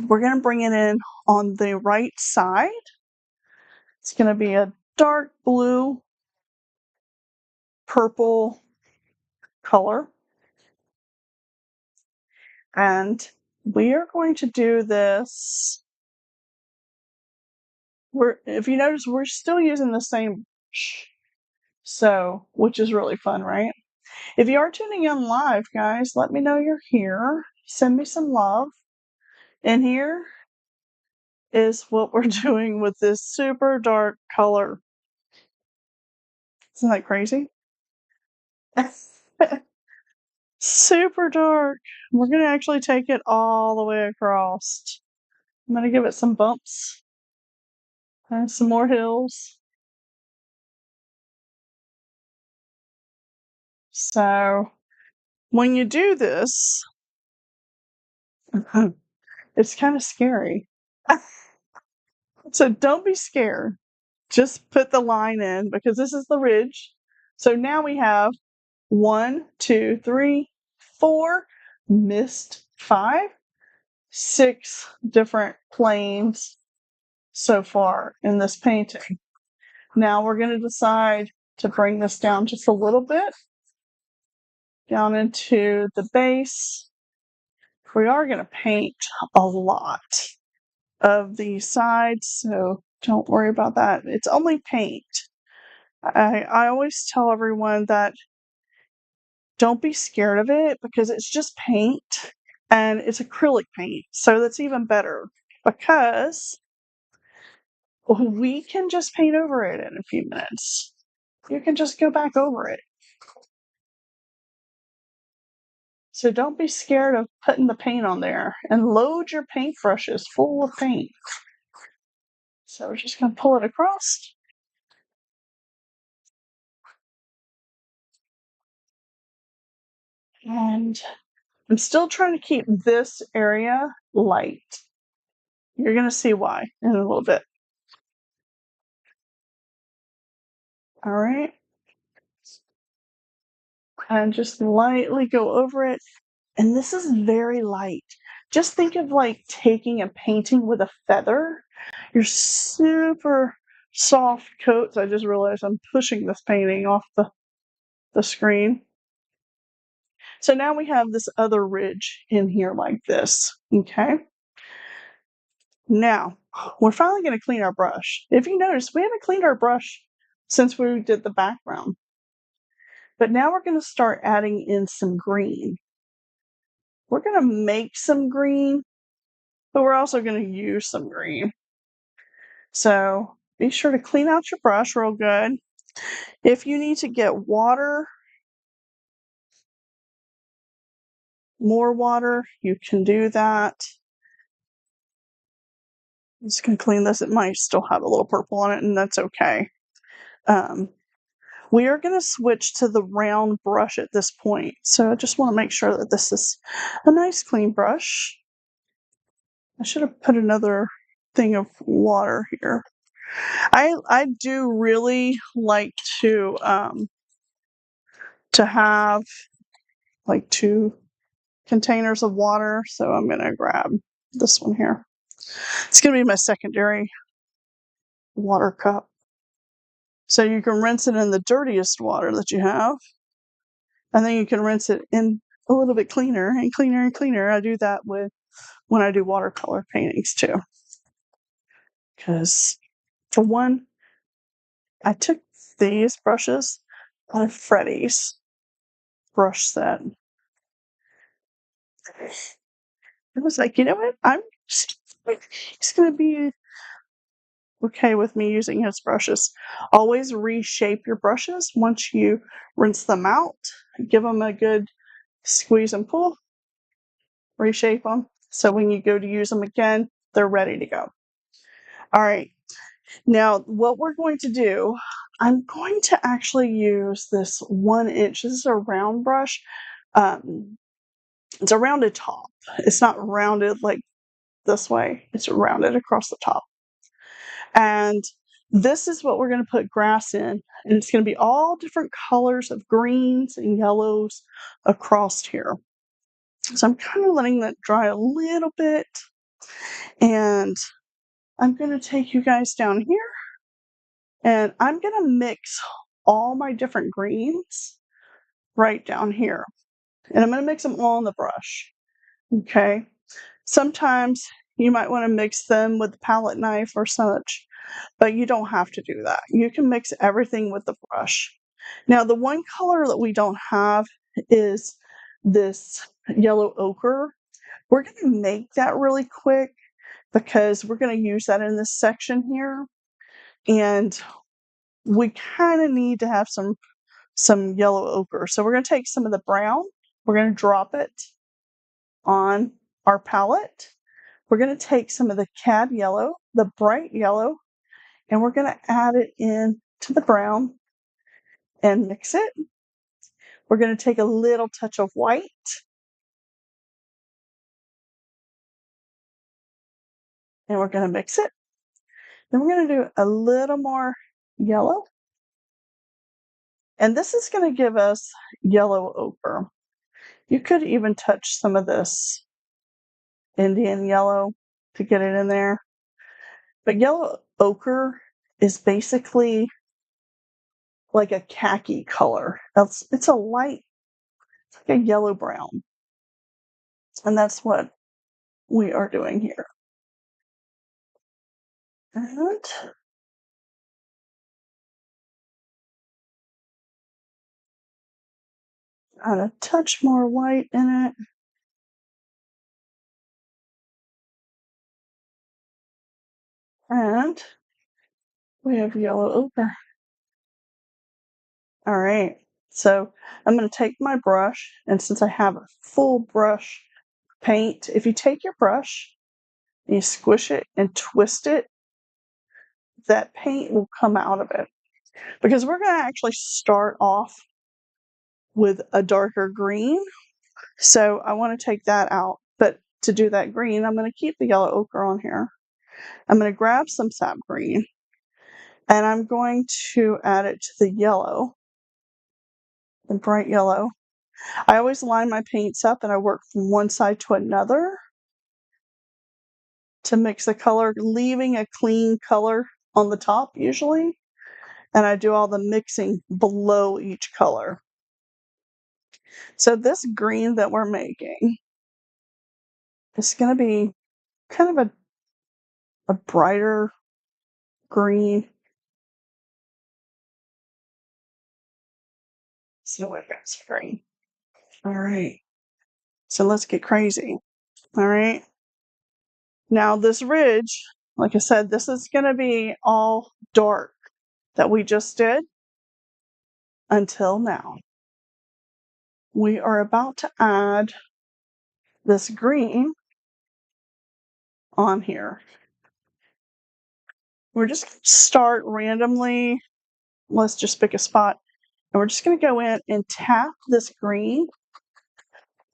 we're going to bring it in on the right side. It's going to be a dark blue, purple color. And we are going to do this. If you notice, we're still using the same brush. So, which is really fun, right? If you are tuning in live, guys, let me know you're here. Send me some love. And here is what we're doing with this super dark color. Isn't that crazy? Super dark. We're going to actually take it all the way across. I'm going to give it some bumps and some more hills. So when you do this, it's kind of scary. So don't be scared. Just put the line in because this is the ridge. So now we have 1, 2, 3, 4, missed 5, 6 different planes so far in this painting. Now we're going to decide to bring this down just a little bit, down into the base. We are going to paint a lot of these sides, so don't worry about that. It's only paint. I always tell everyone that don't be scared of it because it's just paint and it's acrylic paint. So that's even better because we can just paint over it in a few minutes. You can just go back over it. So don't be scared of putting the paint on there and load your paintbrushes full of paint. So we're just going to pull it across. And I'm still trying to keep this area light. You're going to see why in a little bit. All right. And just lightly go over it. And this is very light. Just think of like taking a painting with a feather. Your super soft coats. I just realized I'm pushing this painting off the screen. So now we have this other ridge in here like this. Okay. Now, we're finally going to clean our brush. If you notice, we haven't cleaned our brush since we did the background. But now we're going to start adding in some green. We're going to make some green, but we're also going to use some green. So be sure to clean out your brush real good. If you need to get water, more water, you can do that. I'm just going to clean this. It might still have a little purple on it, and that's okay. We are going to switch to the round brush at this point. So I just want to make sure that this is a nice clean brush. I should have put another thing of water here. I do really like to have like 2 containers of water, so I'm going to grab this one here. It's going to be my secondary water cup. So you can rinse it in the dirtiest water that you have, and then you can rinse it in a little bit cleaner and cleaner and cleaner. I do that when I do watercolor paintings too. Because for one, I took these brushes out of Freddie's brush set. I was like, you know what? He's going to be okay with me using his brushes. Always reshape your brushes once you rinse them out. Give them a good squeeze and pull. Reshape them. So when you go to use them again, they're ready to go. All right. Now, what we're going to do, I'm going to actually use this 1 inch. This is a round brush. It's a rounded top. It's not rounded like this way. It's rounded across the top. And this is what we're going to put grass in. And it's going to be all different colors of greens and yellows across here. So I'm kind of letting that dry a little bit. And I'm going to take you guys down here. And I'm going to mix all my different greens right down here. And I'm going to mix them all in the brush. Okay. Sometimes you might want to mix them with the palette knife or such, but you don't have to do that. You can mix everything with the brush. Now, the one color that we don't have is this yellow ochre. We're going to make that really quick because we're going to use that in this section here. And we kind of need to have some yellow ochre. So we're going to take some of the brown. We're going to drop it on our palette. We're going to take some of the cad yellow, the bright yellow, and we're going to add it in to the brown and mix it. We're going to take a little touch of white. And we're going to mix it. Then we're going to do a little more yellow. And this is going to give us yellow ochre. You could even touch some of this Indian yellow to get it in there. But yellow ochre is basically like a khaki color. It's a light, it's like a yellow brown. And that's what we are doing here. And add a touch more white in it. And we have yellow ochre. All right. So I'm going to take my brush, and since I have a full brush paint, if you take your brush and you squish it and twist it, that paint will come out of it. Because we're going to actually start off with a darker green. So I want to take that out. But to do that green, I'm going to keep the yellow ochre on here. I'm going to grab some sap green, and I'm going to add it to the yellow, the bright yellow. I always line my paints up and I work from one side to another to mix the color, leaving a clean color on the top usually. And I do all the mixing below each color. So this green that we're making is going to be kind of a brighter green. So it's green. All right. So let's get crazy. All right. Now this ridge, like I said, this is going to be all dark that we just did until now. We are about to add this green on here. We're just going to start randomly. Let's just pick a spot. And we're just going to go in and tap this green.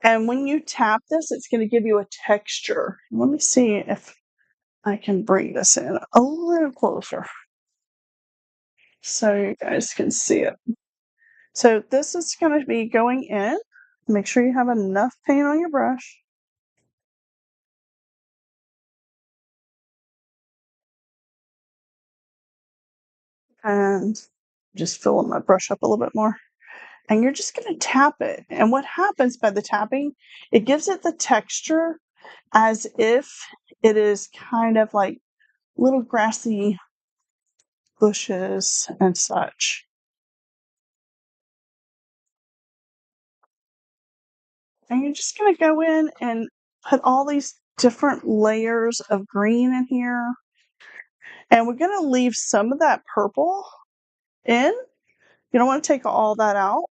And when you tap this, it's going to give you a texture. Let me see if I can bring this in a little closer so you guys can see it. So this is going to be going in, Make sure you have enough paint on your brush. And just filling my brush up a little bit more. And you're just going to tap it. And what happens by the tapping, it gives it the texture as if it is kind of like little grassy bushes and such. And you're just going to go in and put all these different layers of green in here. And we're going to leave some of that purple in. You don't want to take all that out.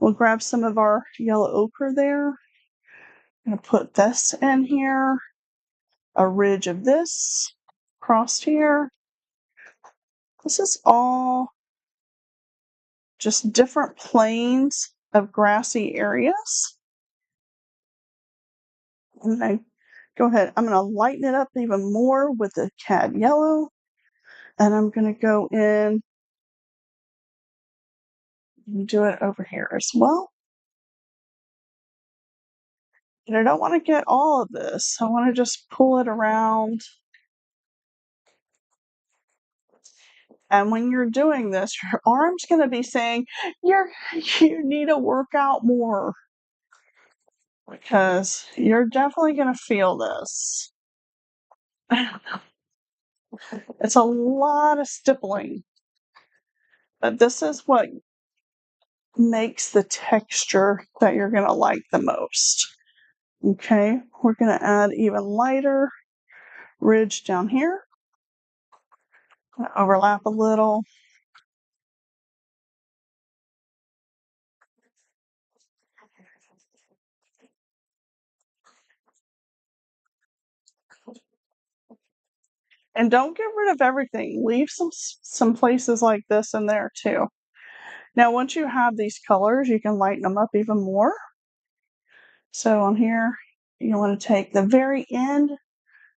We'll grab some of our yellow ochre there. I'm going to put this in here. A ridge of this crossed here. This is all just different planes of grassy areas. And I go ahead, I'm going to lighten it up even more with the cad yellow. And I'm going to go in and do it over here as well. And I don't want to get all of this. I want to just pull it around. And when you're doing this, your arm's going to be saying, you need to work out more. Because you're definitely going to feel this. It's a lot of stippling. But this is what makes the texture that you're going to like the most. Okay, we're going to add even lighter ridge down here. Overlap a little. And don't get rid of everything. Leave some places like this in there too. Now, once you have these colors, you can lighten them up even more. So on here, you want to take the very end,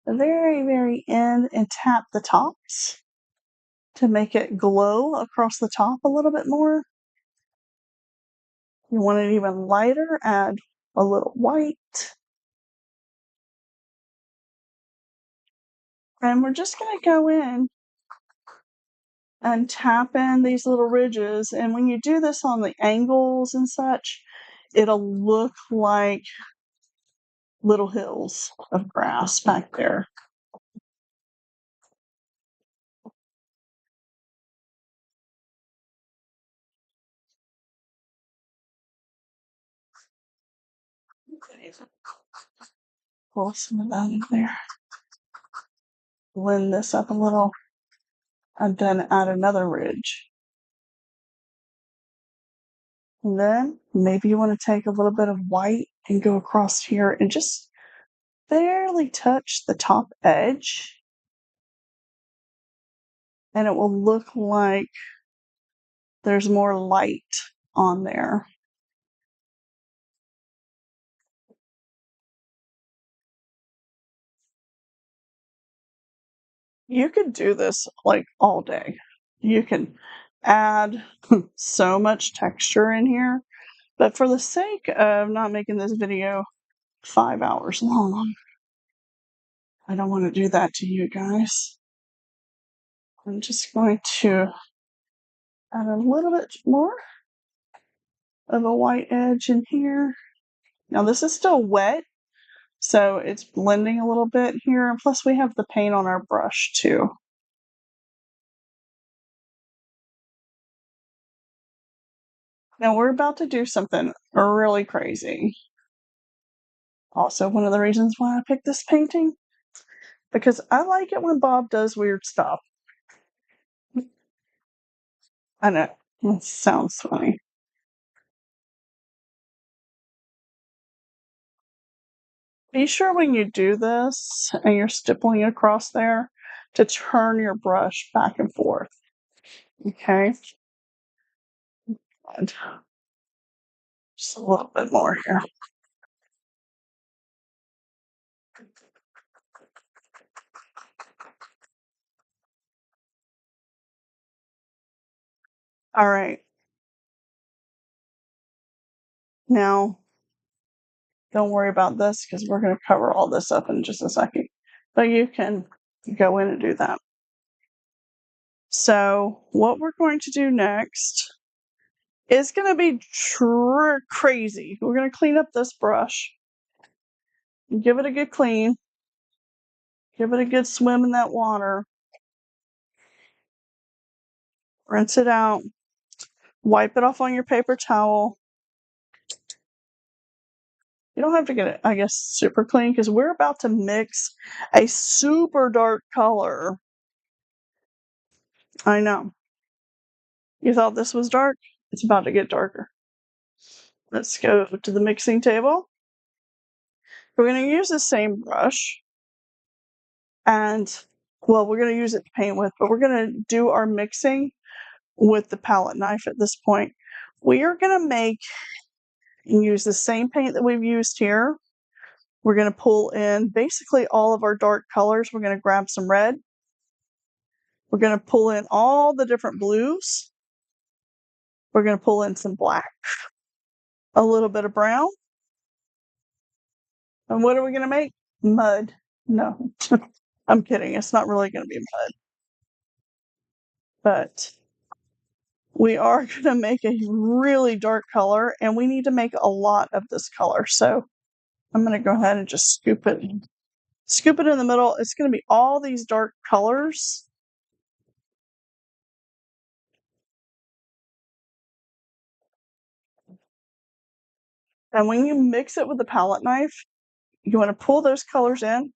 the very, very end, and tap the tops to make it glow across the top a little bit more. You want it even lighter, add a little white. And we're just going to go in and tap in these little ridges. And when you do this on the angles and such, it'll look like little hills of grass back there. Pull some of that in there. Blend this up a little. And then add another ridge. And then maybe you want to take a little bit of white and go across here and just barely touch the top edge. And it will look like there's more light on there. You could do this like all day. You can add so much texture in here. But for the sake of not making this video 5 hours long, I don't want to do that to you guys. I'm just going to add a little bit more of a white edge in here. Now this is still wet, so it's blending a little bit here. And plus we have the paint on our brush too. Now we're about to do something really crazy. Also, one of the reasons why I picked this painting, because I like it when Bob does weird stuff. I know, it sounds funny. Be sure when you do this and you're stippling across there to turn your brush back and forth. Okay? And just a little bit more here. All right. Now, don't worry about this because we're going to cover all this up in just a second. But you can go in and do that. So what we're going to do next is going to be crazy. We're going to clean up this brush. Give it a good clean. Give it a good swim in that water. Rinse it out. Wipe it off on your paper towel. You don't have to get it, I guess, super clean because we're about to mix a super dark color. I know. You thought this was dark? It's about to get darker. Let's go to the mixing table. We're going to use the same brush. And, well, we're going to use it to paint with, but we're going to do our mixing with the palette knife at this point. We are going to make and use the same paint that we've used here. We're going to pull in basically all of our dark colors. We're going to grab some red. We're going to pull in all the different blues. We're going to pull in some black, a little bit of brown. And what are we going to make? Mud. No, I'm kidding. It's not really going to be mud. But we are going to make a really dark color, and we need to make a lot of this color. So I'm going to go ahead and just scoop it in the middle. It's going to be all these dark colors. And when you mix it with the palette knife, you want to pull those colors in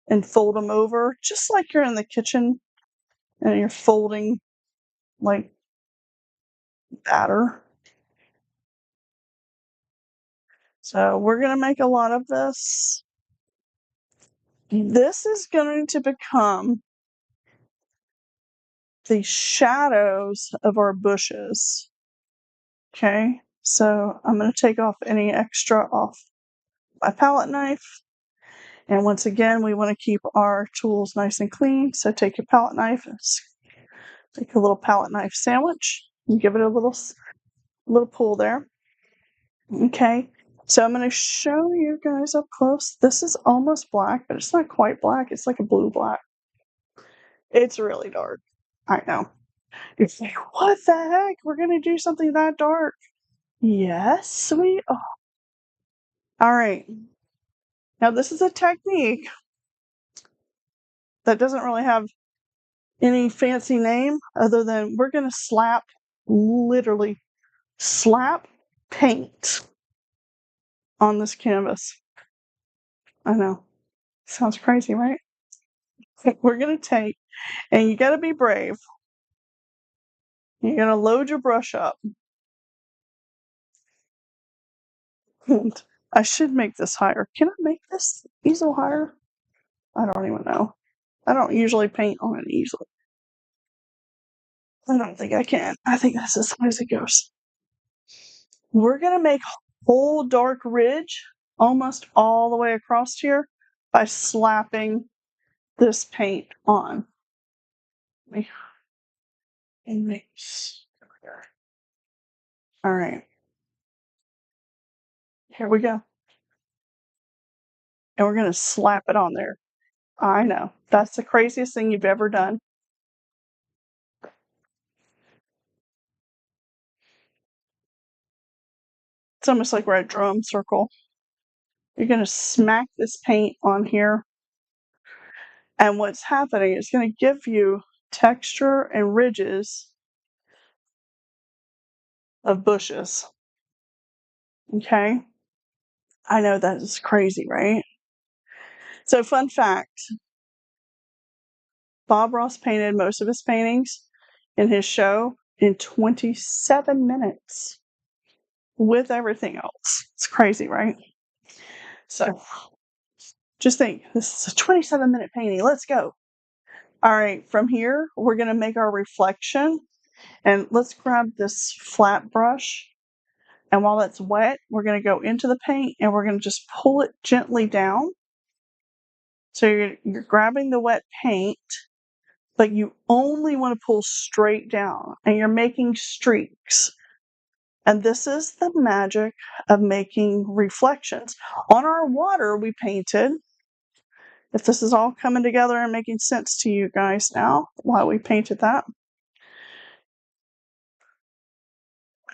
and fold them over, just like you're in the kitchen and you're folding like batter. So we're going to make a lot of this. This is going to become the shadows of our bushes. Okay, so I'm going to take off any extra off my palette knife. And once again, we want to keep our tools nice and clean. So take your palette knife, take a little palette knife sandwich, and give it a little pull there. Okay, so I'm going to show you guys up close. This is almost black, but it's not quite black. It's like a blue black. It's really dark. I know. It's like, what the heck? We're going to do something that dark. Yes, we are. All right. Now, this is a technique that doesn't really have any fancy name other than we're going to literally slap paint on this canvas. I know. Sounds crazy, right? We're going to take, and you got to be brave. You're going to load your brush up. And I should make this higher. Can I make this easel higher? I don't even know. I don't usually paint on an easel. I don't think I can. I think that's as high as it goes. We're going to make a whole dark ridge almost all the way across here by slapping this paint on. And mix. All right. Here we go. And we're going to slap it on there. I know. That's the craziest thing you've ever done. It's almost like we're at a drum circle. You're going to smack this paint on here. And what's happening is going to give you texture and ridges of bushes. Okay? I know that is crazy, right? So, fun fact, Bob Ross painted most of his paintings in his show in 27 minutes with everything else. It's crazy, right? So, just think, this is a 27-minute painting. Let's go. All right, from here, we're going to make our reflection. And let's grab this flat brush. And while it's wet, we're going to go into the paint and we're going to just pull it gently down. So you're grabbing the wet paint, but you only want to pull straight down and you're making streaks. And this is the magic of making reflections. On our water, we painted, if this is all coming together and making sense to you guys now, why we painted that.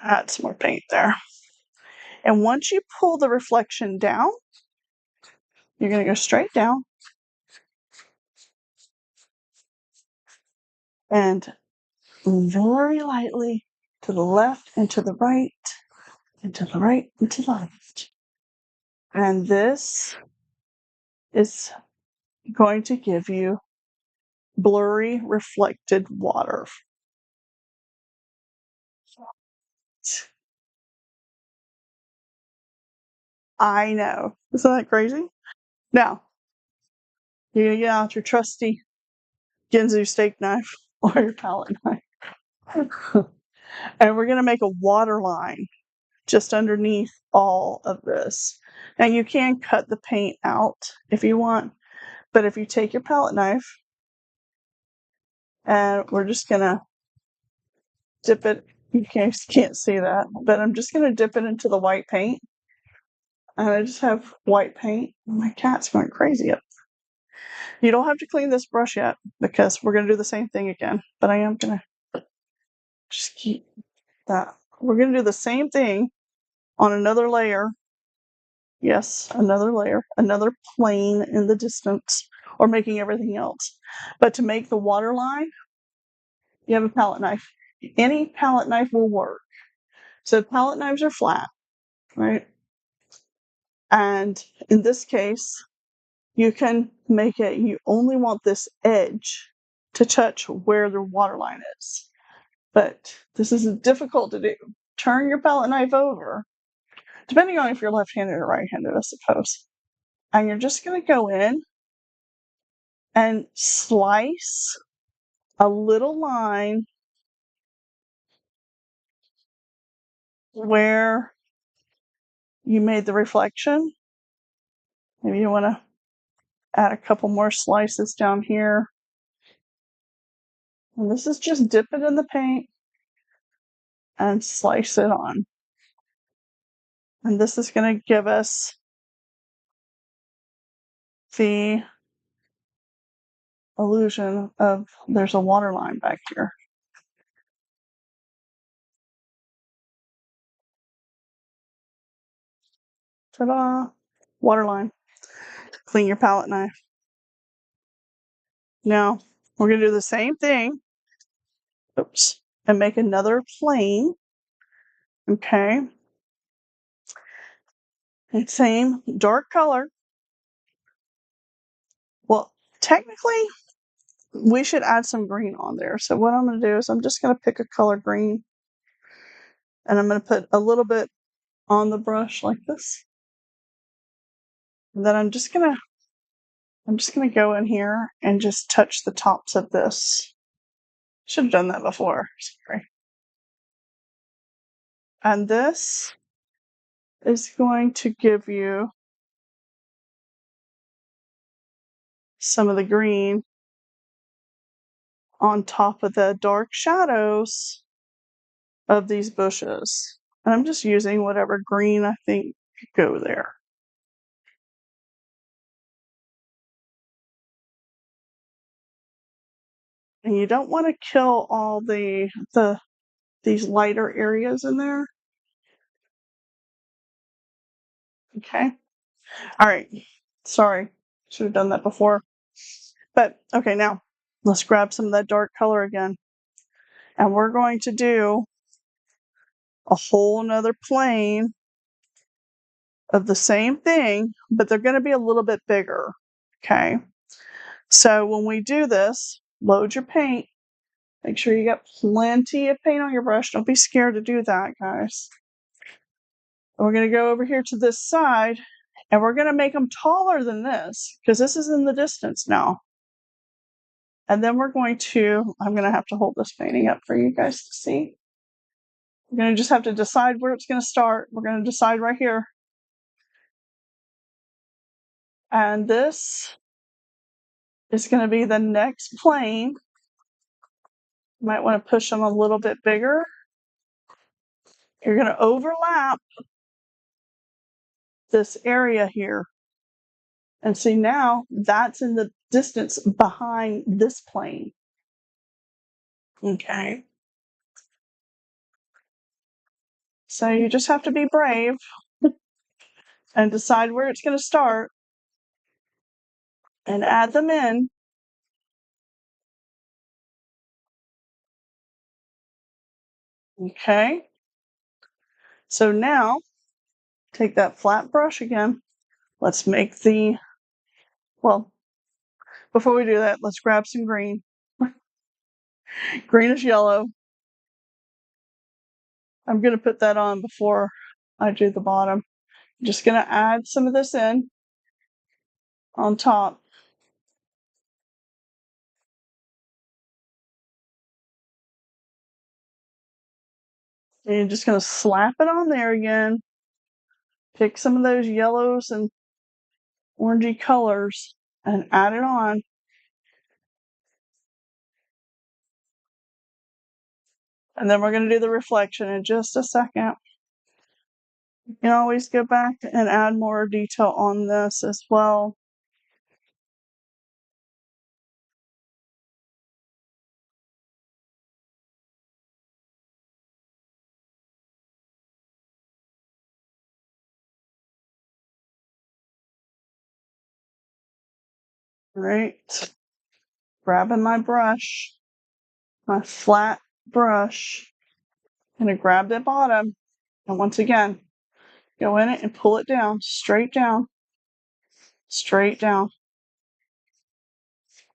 Add some more paint there. And once you pull the reflection down, you're going to go straight down and very lightly to the left and to the right and to the right and to the left. And this is going to give you blurry reflected water. I know. Isn't that crazy? Now, you're going to get out your trusty Ginzu steak knife or your palette knife. And we're going to make a water line just underneath all of this. Now, you can cut the paint out if you want, but if you take your palette knife, and we're just going to dip it, you can't see that, but I'm just going to dip it into the white paint. And I just have white paint. My cat's going crazy up. You don't have to clean this brush yet because we're going to do the same thing again, but I am going to just keep that. We're going to do the same thing on another layer. Yes, another layer, another plane in the distance, or making everything else. But to make the water line, you have a palette knife. Any palette knife will work. So palette knives are flat, right? And in this case, you can make it, you only want this edge to touch where the water line is. But this is difficult to do. Turn your palette knife over, depending on if you're left-handed or right-handed, I suppose. And you're just going to go in and slice a little line where you made the reflection. Maybe you want to add a couple more slices down here. And this is just dip it in the paint and slice it on. And this is going to give us the illusion of there's a water line back here. Ta-da! Water line. Clean your palette knife. Now, we're going to do the same thing. Oops. And make another plane. Okay. And same dark color. Well, technically, we should add some green on there. So what I'm going to do is I'm just going to pick a color green. And I'm going to put a little bit on the brush like this. And then I'm just going to go in here and just touch the tops of this. Should have done that before. Sorry. And this is going to give you some of the green on top of the dark shadows of these bushes. And I'm just using whatever green I think could go there. And you don't want to kill all these lighter areas in there. Okay. All right. Sorry. Should have done that before. But okay, now let's grab some of that dark color again. And we're going to do a whole nother plane of the same thing, but they're going to be a little bit bigger. Okay. So when we do this, load your paint. Make sure you got plenty of paint on your brush. Don't be scared to do that, guys. We're going to go over here to this side, and we're going to make them taller than this, because this is in the distance now. And then I'm going to have to hold this painting up for you guys to see. We're going to just have to decide where it's going to start. We're going to decide right here. And this is going to be the next plane. You might want to push them a little bit bigger. You're going to overlap this area here. And see, now that's in the distance behind this plane. Okay. So you just have to be brave and decide where it's going to start and add them in. Okay. So now take that flat brush again. Let's make well, before we do that, let's grab some green. Greenish yellow. I'm going to put that on before I do the bottom. I'm just going to add some of this in on top. And you're just going to slap it on there again. Pick some of those yellows and orangey colors and add it on. And then we're going to do the reflection in just a second. You can always go back and add more detail on this as well. Right. Grabbing my brush, my flat brush. I'm going to grab the bottom. And once again, go in it and pull it down, straight down,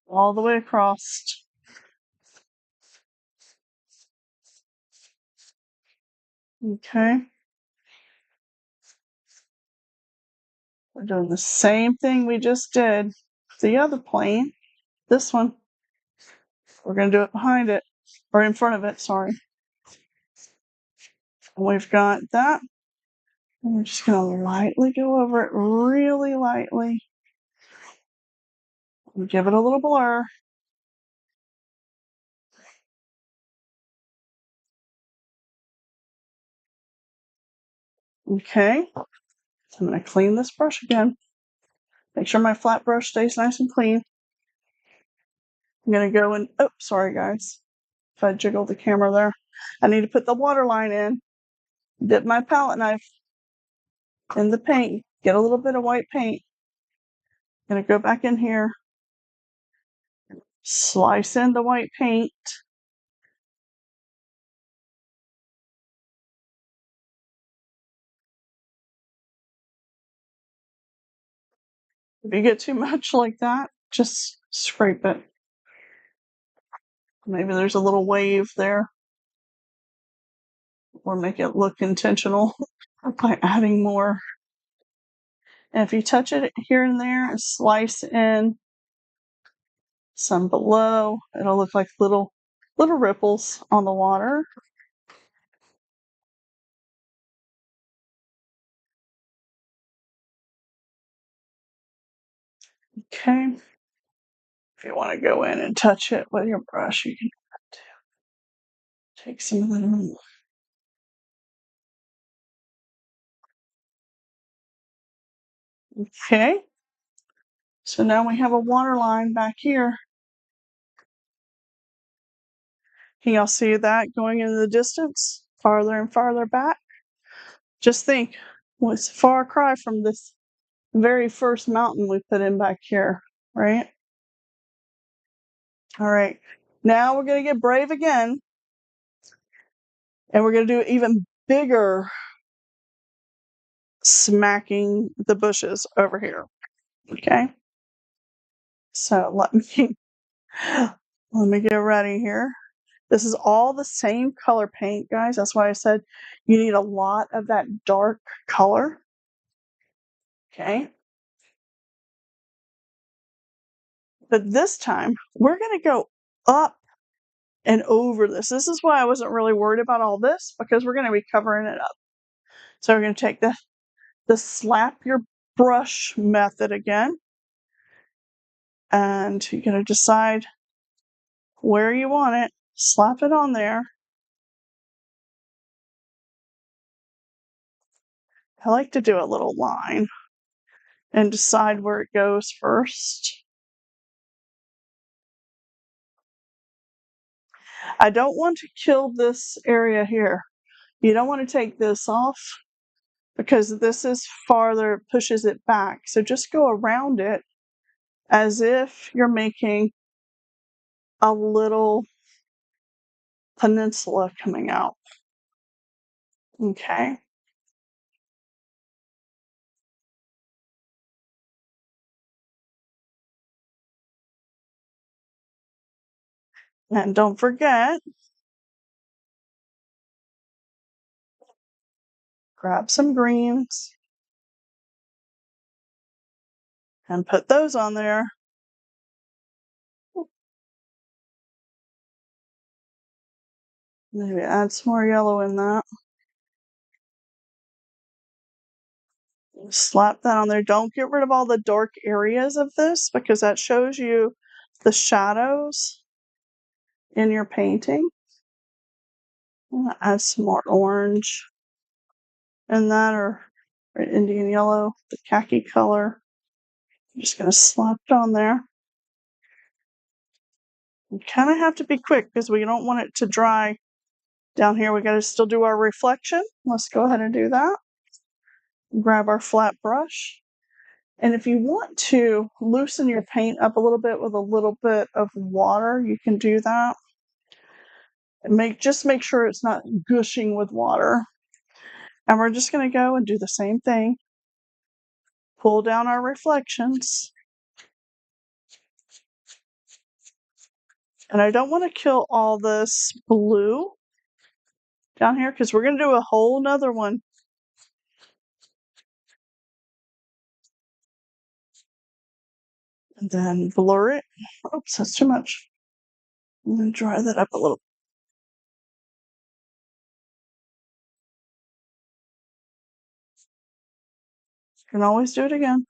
all the way across. Okay. We're doing the same thing we just did with the other plane. This one, we're going to do it behind it, or in front of it, sorry. We've got that. And we're just going to lightly go over it, really lightly. And give it a little blur. Okay. So I'm going to clean this brush again. Make sure my flat brush stays nice and clean. I'm going to go in. Oh, sorry, guys. If I jiggle the camera there. I need to put the water line in. Dip my palette knife in the paint. Get a little bit of white paint. I'm going to go back in here. Slice in the white paint. If you get too much like that, just scrape it. Maybe there's a little wave there. Or make it look intentional by adding more. And if you touch it here and there and slice in some below, it'll look like little ripples on the water. Okay. If you want to go in and touch it with your brush, you can take some of that. Okay. So now we have a water line back here. Can y'all see that going into the distance? Farther and farther back? Just think, well, it's a far cry from this very first mountain we put in back here, right? All right. Now we're going to get brave again. And we're going to do even bigger smacking the bushes over here. Okay. So let me get ready here. This is all the same color paint, guys. That's why I said you need a lot of that dark color. Okay. But this time we're going to go up and over this. This is why I wasn't really worried about all this, because we're going to be covering it up. So we're going to take the slap your brush method again. And you're going to decide where you want it. Slap it on there. I like to do a little line and decide where it goes first. I don't want to kill this area here. You don't want to take this off because this is farther, pushes it back. So just go around it as if you're making a little peninsula coming out. Okay. And don't forget, grab some greens and put those on there. Maybe add some more yellow in that. Slap that on there. Don't get rid of all the dark areas of this because that shows you the shadows in your painting. I'm gonna add some more orange in that, or Indian yellow, the khaki color. I'm just gonna slap it on there. You kind of have to be quick because we don't want it to dry down here. We got to still do our reflection. Let's go ahead and do that. Grab our flat brush. And if you want to loosen your paint up a little bit with a little bit of water, you can do that. And just make sure it's not gushing with water. And we're just going to go and do the same thing. Pull down our reflections. And I don't want to kill all this blue down here because we're going to do a whole nother one. And then blur it. Oops, that's too much. I'm going to dry that up a little. You can always do it again.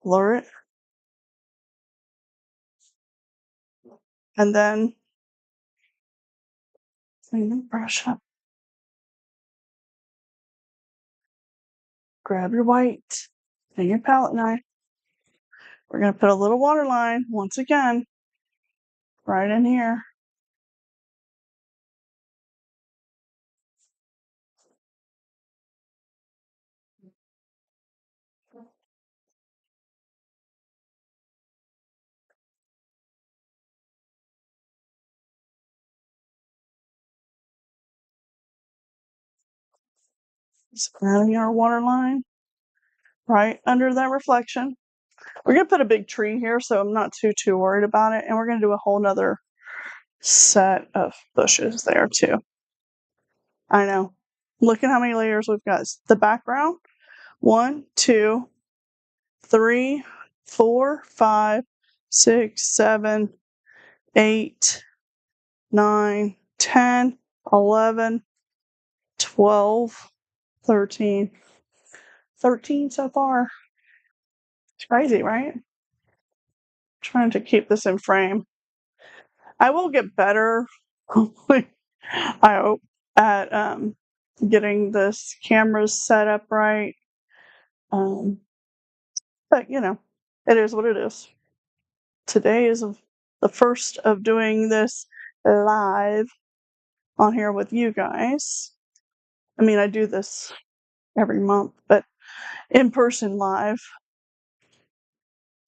Blur it. And then clean the brush up. Grab your white and your palette knife. We're going to put a little water line once again right in here. Just adding our water line right under that reflection. We're going to put a big tree here, so I'm not too worried about it. And we're going to do a whole nother set of bushes there too. I know. Look at how many layers we've got. The background, 1, 2, 3, 4, 5, 6, 7, 8, 9, 10, 11, 12, 13. 13 so far. It's crazy, right? Trying to keep this in frame. I will get better, I hope, at getting this camera set up right. But you know, it is what it is. Today is the first of doing this live on here with you guys. I mean, I do this every month, but in person live.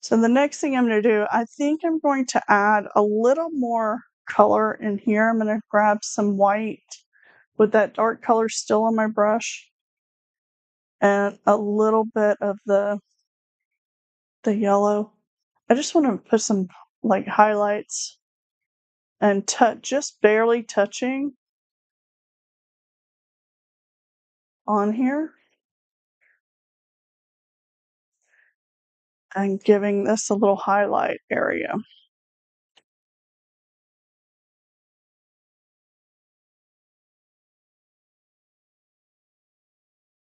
So the next thing I'm going to do, I think I'm going to add a little more color in here. I'm going to grab some white with that dark color still on my brush and a little bit of the yellow. I just want to put some like highlights and just barely touching on here and giving this a little highlight area.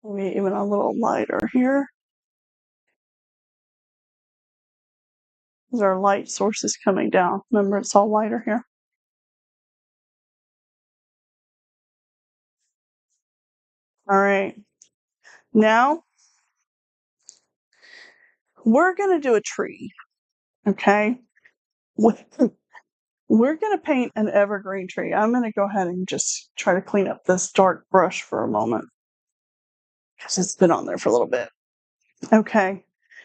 Maybe even a little lighter here. These are light sources coming down. Remember, it's all lighter here. All right. Now we're going to do a tree. Okay. We're going to paint an evergreen tree. I'm going to go ahead and just try to clean up this dark brush for a moment because it's been on there for a little bit. Okay.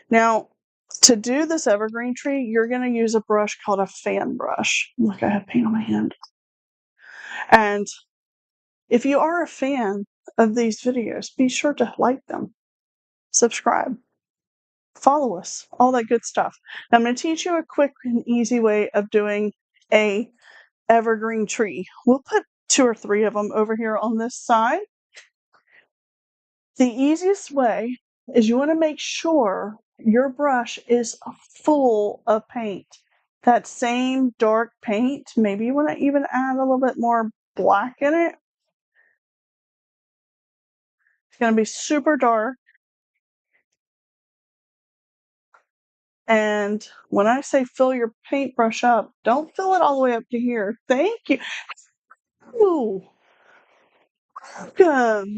Now, to do this evergreen tree, you're going to use a brush called a fan brush. Look, I have paint on my hand. And if you are a fan of these videos, be sure to like them, subscribe, follow us, all that good stuff. Now, I'm going to teach you a quick and easy way of doing a evergreen tree. We'll put 2 or 3 of them over here on this side. The easiest way is you want to make sure your brush is full of paint. That same dark paint, maybe you want to even add a little bit more black in it. It's going to be super dark. And when I say fill your paintbrush up, don't fill it all the way up to here. Thank you. Ooh, welcome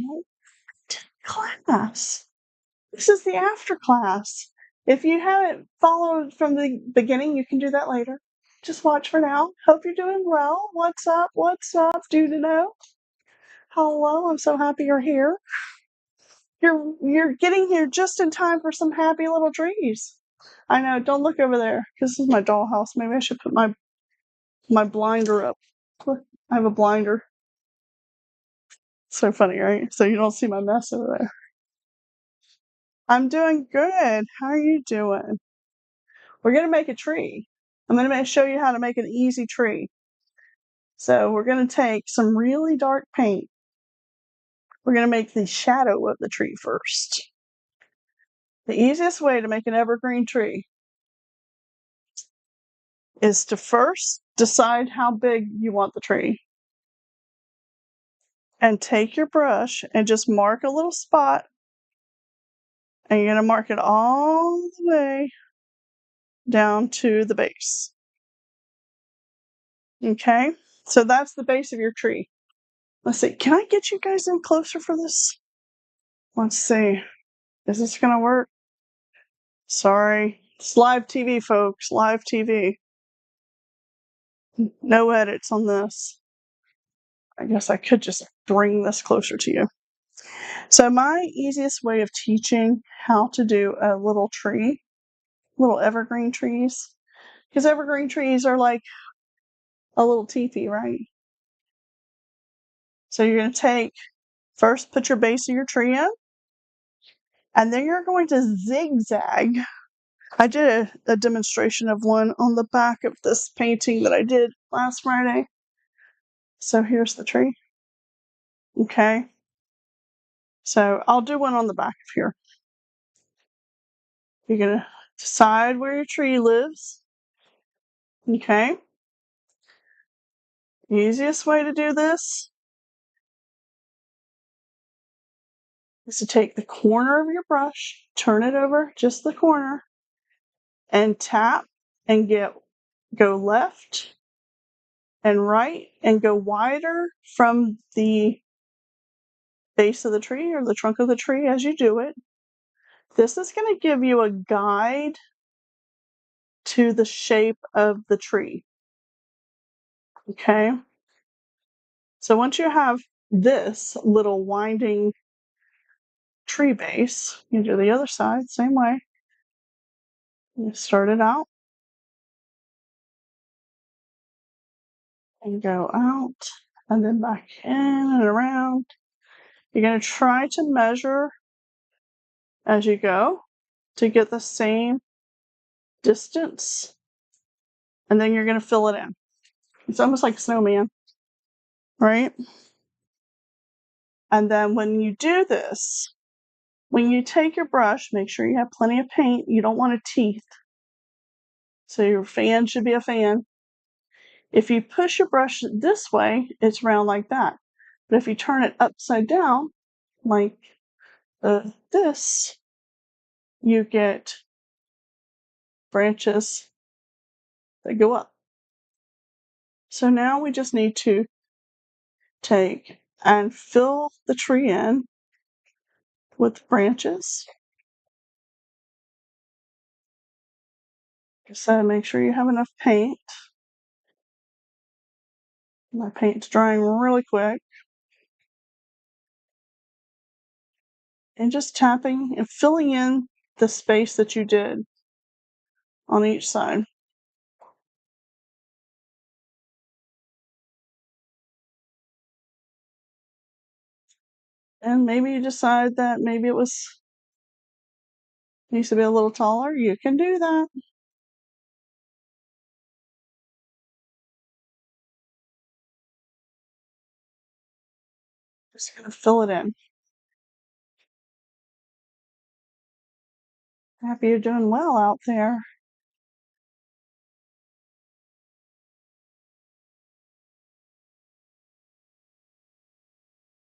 to class. This is the after class. If you haven't followed from the beginning, you can do that later. Just watch for now. Hope you're doing well. What's up? What's up? Do to know. Hello, I'm so happy you're here. You're getting here just in time for some happy little trees. I know, don't look over there, because this is my dollhouse. Maybe I should put my blinder up. Look, I have a blinder. So funny, right? So you don't see my mess over there. I'm doing good. How are you doing? We're going to make a tree. I'm going to show you how to make an easy tree. So we're going to take some really dark paint. We're going to make the shadow of the tree first. The easiest way to make an evergreen tree is to first decide how big you want the tree. And take your brush and just mark a little spot. And you're going to mark it all the way down to the base. Okay? So that's the base of your tree. Let's see. Can I get you guys in closer for this? Let's see. Is this going to work? Sorry. It's live TV, folks. Live TV. No edits on this. I guess I could just bring this closer to you. So my easiest way of teaching how to do a little tree, little evergreen trees, because evergreen trees are like a little teepee, right? So you're going to first put your base of your tree in, and then you're going to zigzag. I did a demonstration of one on the back of this painting that I did last Friday. So here's the tree. Okay. So I'll do one on the back of here. You're going to decide where your tree lives. Okay. Easiest way to do this is to take the corner of your brush, turn it over just the corner, and tap and go left and right and go wider from the base of the tree or the trunk of the tree as you do it. This is going to give you a guide to the shape of the tree. Okay? So once you have this little winding tree base, you do the other side, same way. You start it out and go out and then back in and around. You're going to try to measure as you go to get the same distance, and then you're going to fill it in. It's almost like a snowman, right? And then when you do this, when you take your brush, make sure you have plenty of paint. You don't want a teeth. So your fan should be a fan. If you push your brush this way, it's round like that. But if you turn it upside down, like this, you get branches that go up. So now we just need to take and fill the tree in with branches. So make sure you have enough paint. My paint's drying really quick. And just tapping and filling in the space that you did on each side. And maybe you decide that maybe it needs to be a little taller. You can do that. Just gonna fill it in. Happy you're doing well out there.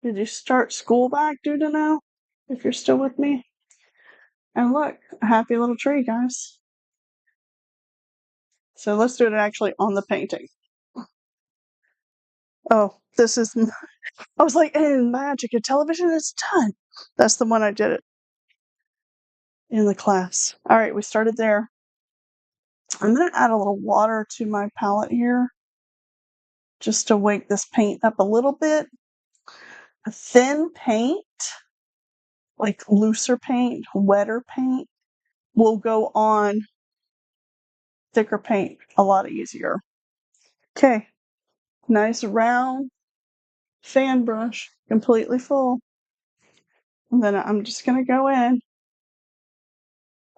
Did you start school back, due to now? If you're still with me. And look, a happy little tree, guys. So let's do it actually on the painting. Oh, this is, I was like, and magic of television is done. That's the one I did it in the class. All right, we started there. I'm going to add a little water to my palette here just to wake this paint up a little bit. A thin paint, like looser paint, wetter paint, will go on thicker paint a lot easier. Okay, nice round fan brush, completely full. And then I'm just going to go in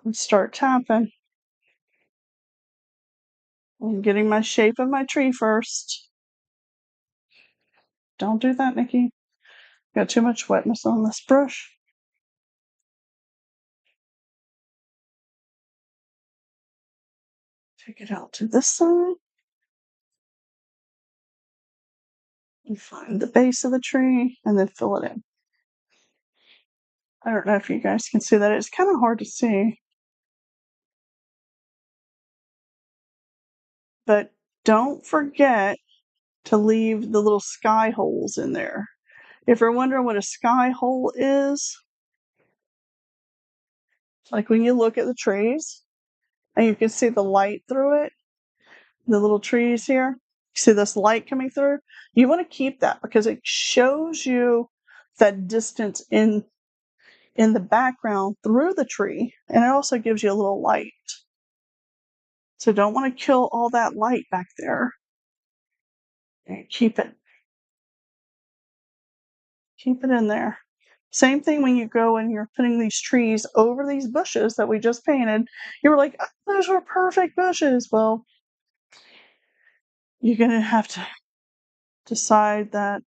and start tapping. I'm getting my shape of my tree first. Don't do that, Nickie. Got too much wetness on this brush. Take it out to this side. And find the base of the tree and then fill it in. I don't know if you guys can see that. It's kind of hard to see. But don't forget to leave the little sky holes in there. If you're wondering what a sky hole is, like when you look at the trees and you can see the light through it, the little trees here, you see this light coming through? You want to keep that because it shows you that distance in the background through the tree, and it also gives you a little light. So don't want to kill all that light back there. And keep it in there. Same thing when you go and you're putting these trees over these bushes that we just painted. You were like, oh, those were perfect bushes. Well, you're going to have to decide that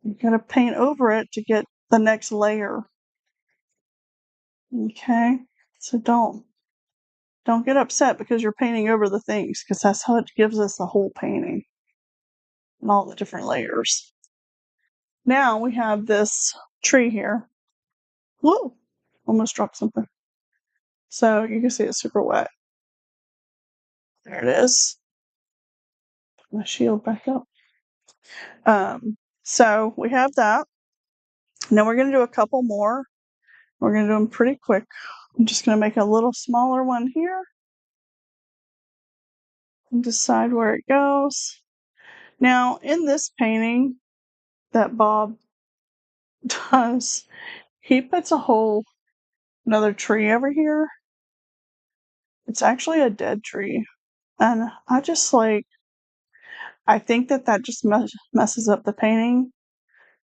you're going to paint over it to get the next layer. Okay? So don't get upset because you're painting over the things, because that's how it gives us the whole painting and all the different layers. Now we have this tree here. Whoa! Almost dropped something. So you can see it's super wet. There it is. Put my shield back up. So we have that. Now we're going to do a couple more. We're going to do them pretty quick. I'm just going to make a little smaller one here and decide where it goes. Now, in this painting that Bob does, he puts another tree over here. It's actually a dead tree. And I think that just messes up the painting.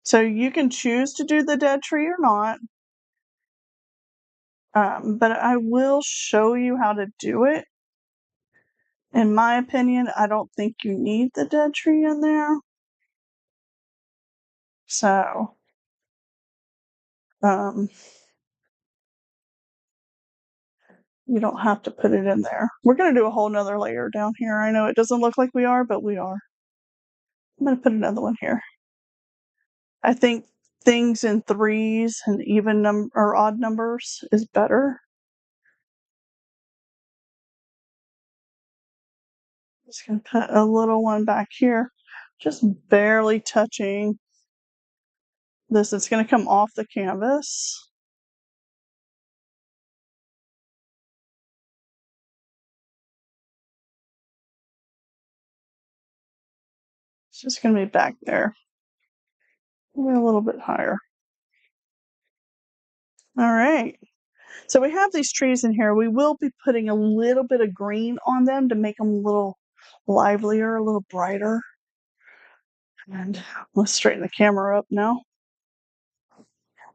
So you can choose to do the dead tree or not. But I will show you how to do it. In my opinion, I don't think you need the dead tree in there. So, you don't have to put it in there. We're going to do a whole nother layer down here. I know it doesn't look like we are, but we are. I'm going to put another one here. I think things in threes and even or odd numbers is better. Just going to put a little one back here, just barely touching this is going to come off the canvas. It's just going to be back there. Maybe a little bit higher. All right. So we have these trees in here. We will be putting a little bit of green on them to make them a little livelier, a little brighter. And let's straighten the camera up now.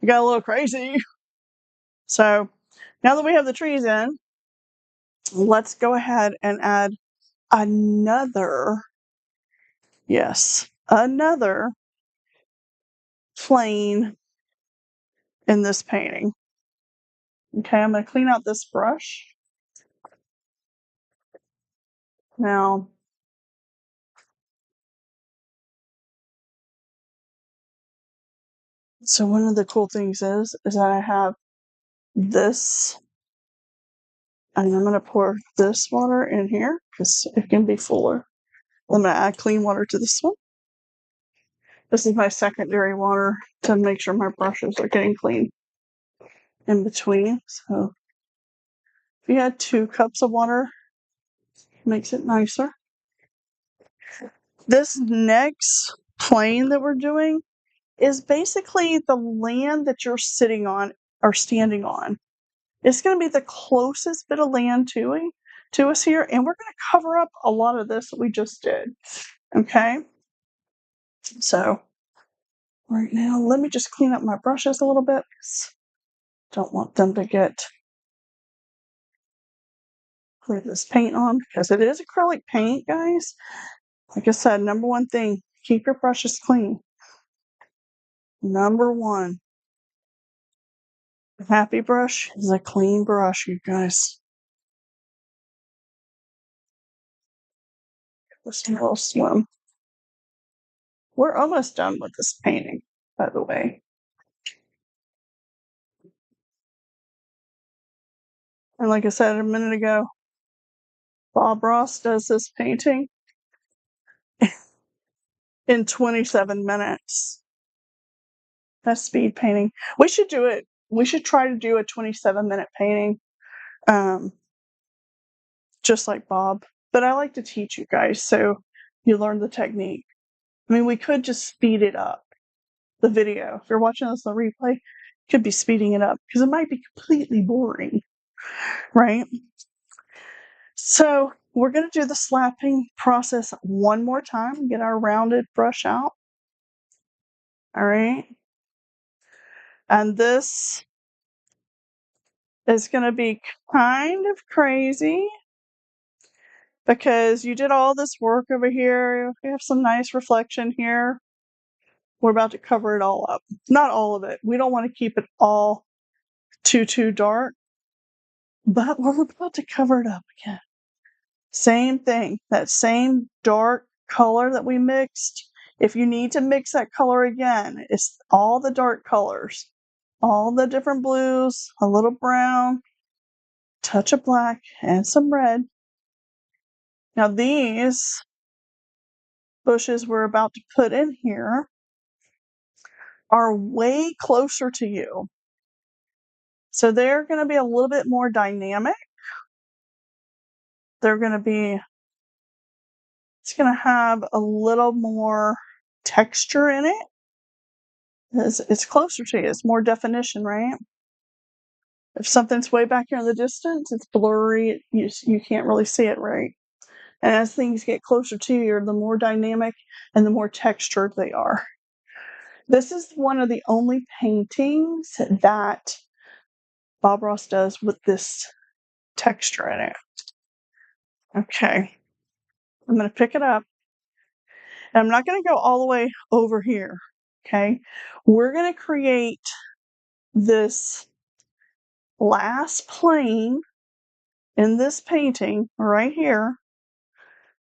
We got a little crazy. So now that we have the trees in, let's go ahead and add another plane in this painting. Okay, I'm going to clean out this brush. Now, so one of the cool things is that I have this, and I'm going to pour this water in here because it can be fuller. I'm going to add clean water to this one. This is my secondary water to make sure my brushes are getting clean in between. So if you add 2 cups of water, it makes it nicer. This next plane that we're doing is basically the land that you're sitting on or standing on. It's going to be the closest bit of land to us here, and we're going to cover up a lot of this that we just did. Okay? So right now, let me just clean up my brushes a little bit. Don't want them to get this paint on because it is acrylic paint, guys. Like I said, number one thing, keep your brushes clean. Number one. A happy brush is a clean brush, you guys. This little swim. We're almost done with this painting, by the way. And like I said a minute ago, Bob Ross does this painting in 27 minutes. That's speed painting. We should do it. We should try to do a 27-minute painting, just like Bob. But I like to teach you guys so you learn the technique. I mean, we could just speed it up, the video. If you're watching this on replay, you could be speeding it up because it might be completely boring, right? So we're going to do the slapping process one more time, get our rounded brush out. All right. And this is going to be kind of crazy because you did all this work over here. We have some nice reflection here. We're about to cover it all up. Not all of it. We don't want to keep it all too dark, but we're about to cover it up again. Same thing, that same dark color that we mixed. If you need to mix that color again, it's all the dark colors, all the different blues, a little brown, touch of black, and some red. Now these bushes we're about to put in here are way closer to you. So they're going to be a little bit more dynamic. They're going to be, it's going to have a little more texture in it. It's closer to you. It's more definition, right? If something's way back here in the distance, it's blurry. You can't really see it right. And as things get closer to you, the more dynamic and the more textured they are. This is one of the only paintings that Bob Ross does with this texture in it. Okay. I'm going to pick it up. And I'm not going to go all the way over here. Okay. We're going to create this last plane in this painting right here.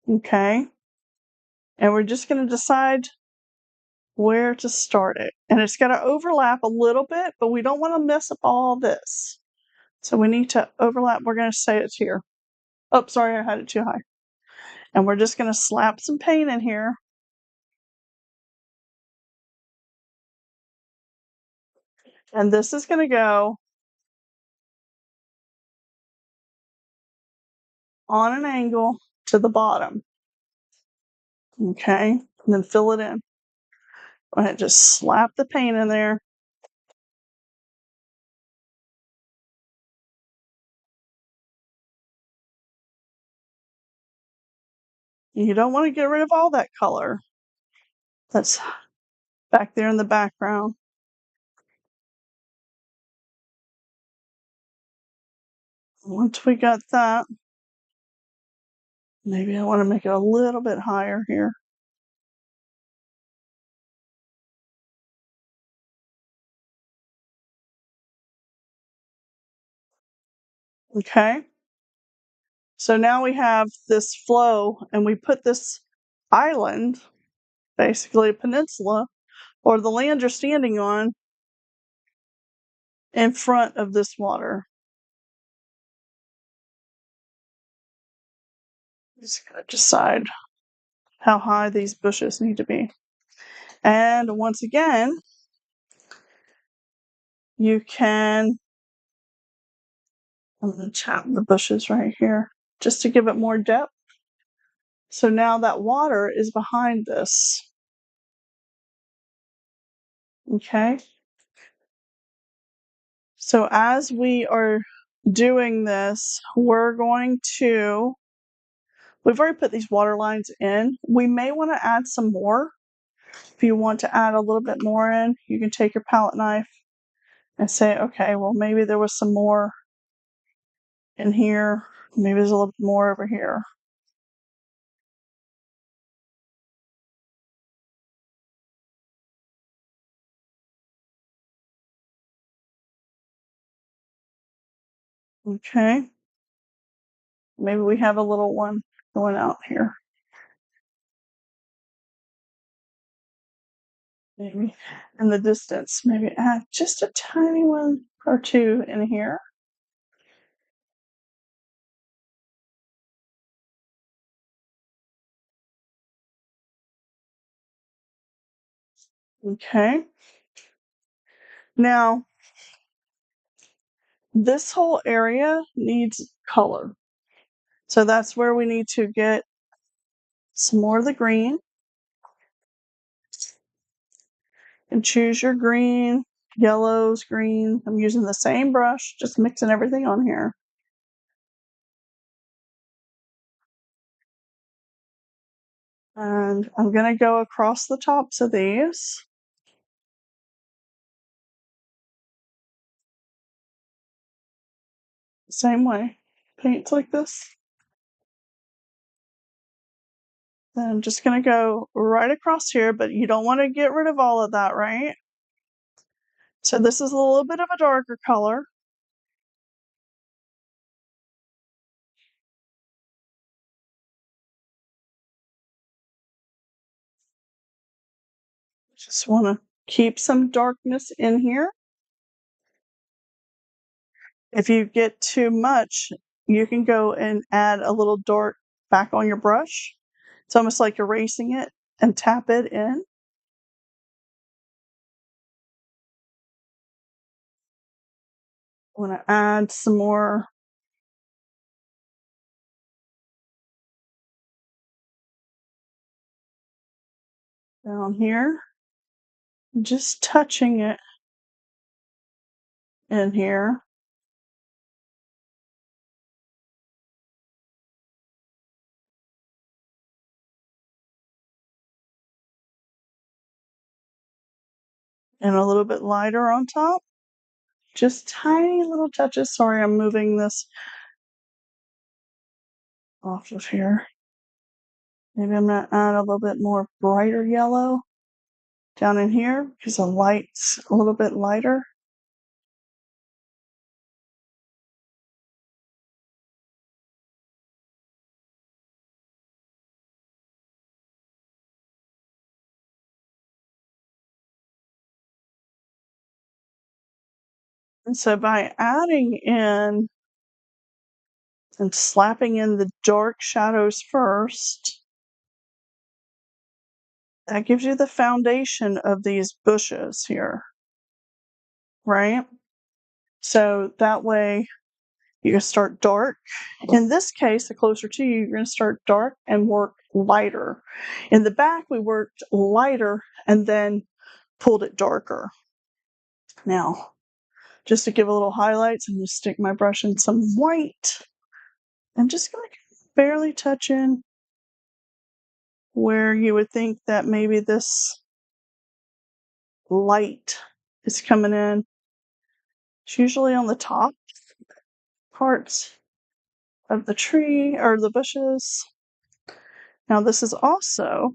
Okay. And we're just going to decide where to start it. And it's going to overlap a little bit, but we don't want to mess up all this. So we need to overlap. We're going to say it's here. Oh, sorry, I had it too high. And we're just going to slap some paint in here. And this is going to go on an angle to the bottom. Okay, and then fill it in. Go ahead, just slap the paint in there. You don't want to get rid of all that color that's back there in the background. Once we got that, maybe I want to make it a little bit higher here. Okay. So now we have this flow, and we put this island, basically a peninsula, or the land you're standing on, in front of this water. Just gotta decide how high these bushes need to be. And once again, you can, I'm going to chop the bushes right here just to give it more depth. So now that water is behind this. Okay. So as we are doing this, we've already put these water lines in. We may want to add some more. If you want to add a little bit more in, you can take your palette knife and say, okay, well, maybe there was some more in here. Maybe there's a little bit more over here. Okay. Maybe we have a little one going out here. Maybe in the distance, maybe add just a tiny one or two in here. Okay. Now, this whole area needs color. So that's where we need to get some more of the green. And choose your green, yellows, green. I'm using the same brush, just mixing everything on here. And I'm going to go across the tops of these. Same way. Paints like this. Then I'm just going to go right across here, but you don't want to get rid of all of that, right? So this is a little bit of a darker color. Just want to keep some darkness in here. If you get too much, you can go and add a little dark back on your brush. It's almost like erasing it and tap it in. I want to add some more down here. Just touching it in here. And a little bit lighter on top. Just tiny little touches. Sorry, I'm moving this off of here. Maybe I'm going to add a little bit more brighter yellow down in here because the light's a little bit lighter. And so by adding in and slapping in the dark shadows first, that gives you the foundation of these bushes here, right? So that way you can start dark. In this case, the closer to you, you're going to start dark and work lighter. In the back, we worked lighter and then pulled it darker. Now, just to give a little highlights, I'm going to stick my brush in some white and just going to barely touch in where you would think that maybe this light is coming in. It's usually on the top parts of the tree or the bushes. Now, this is also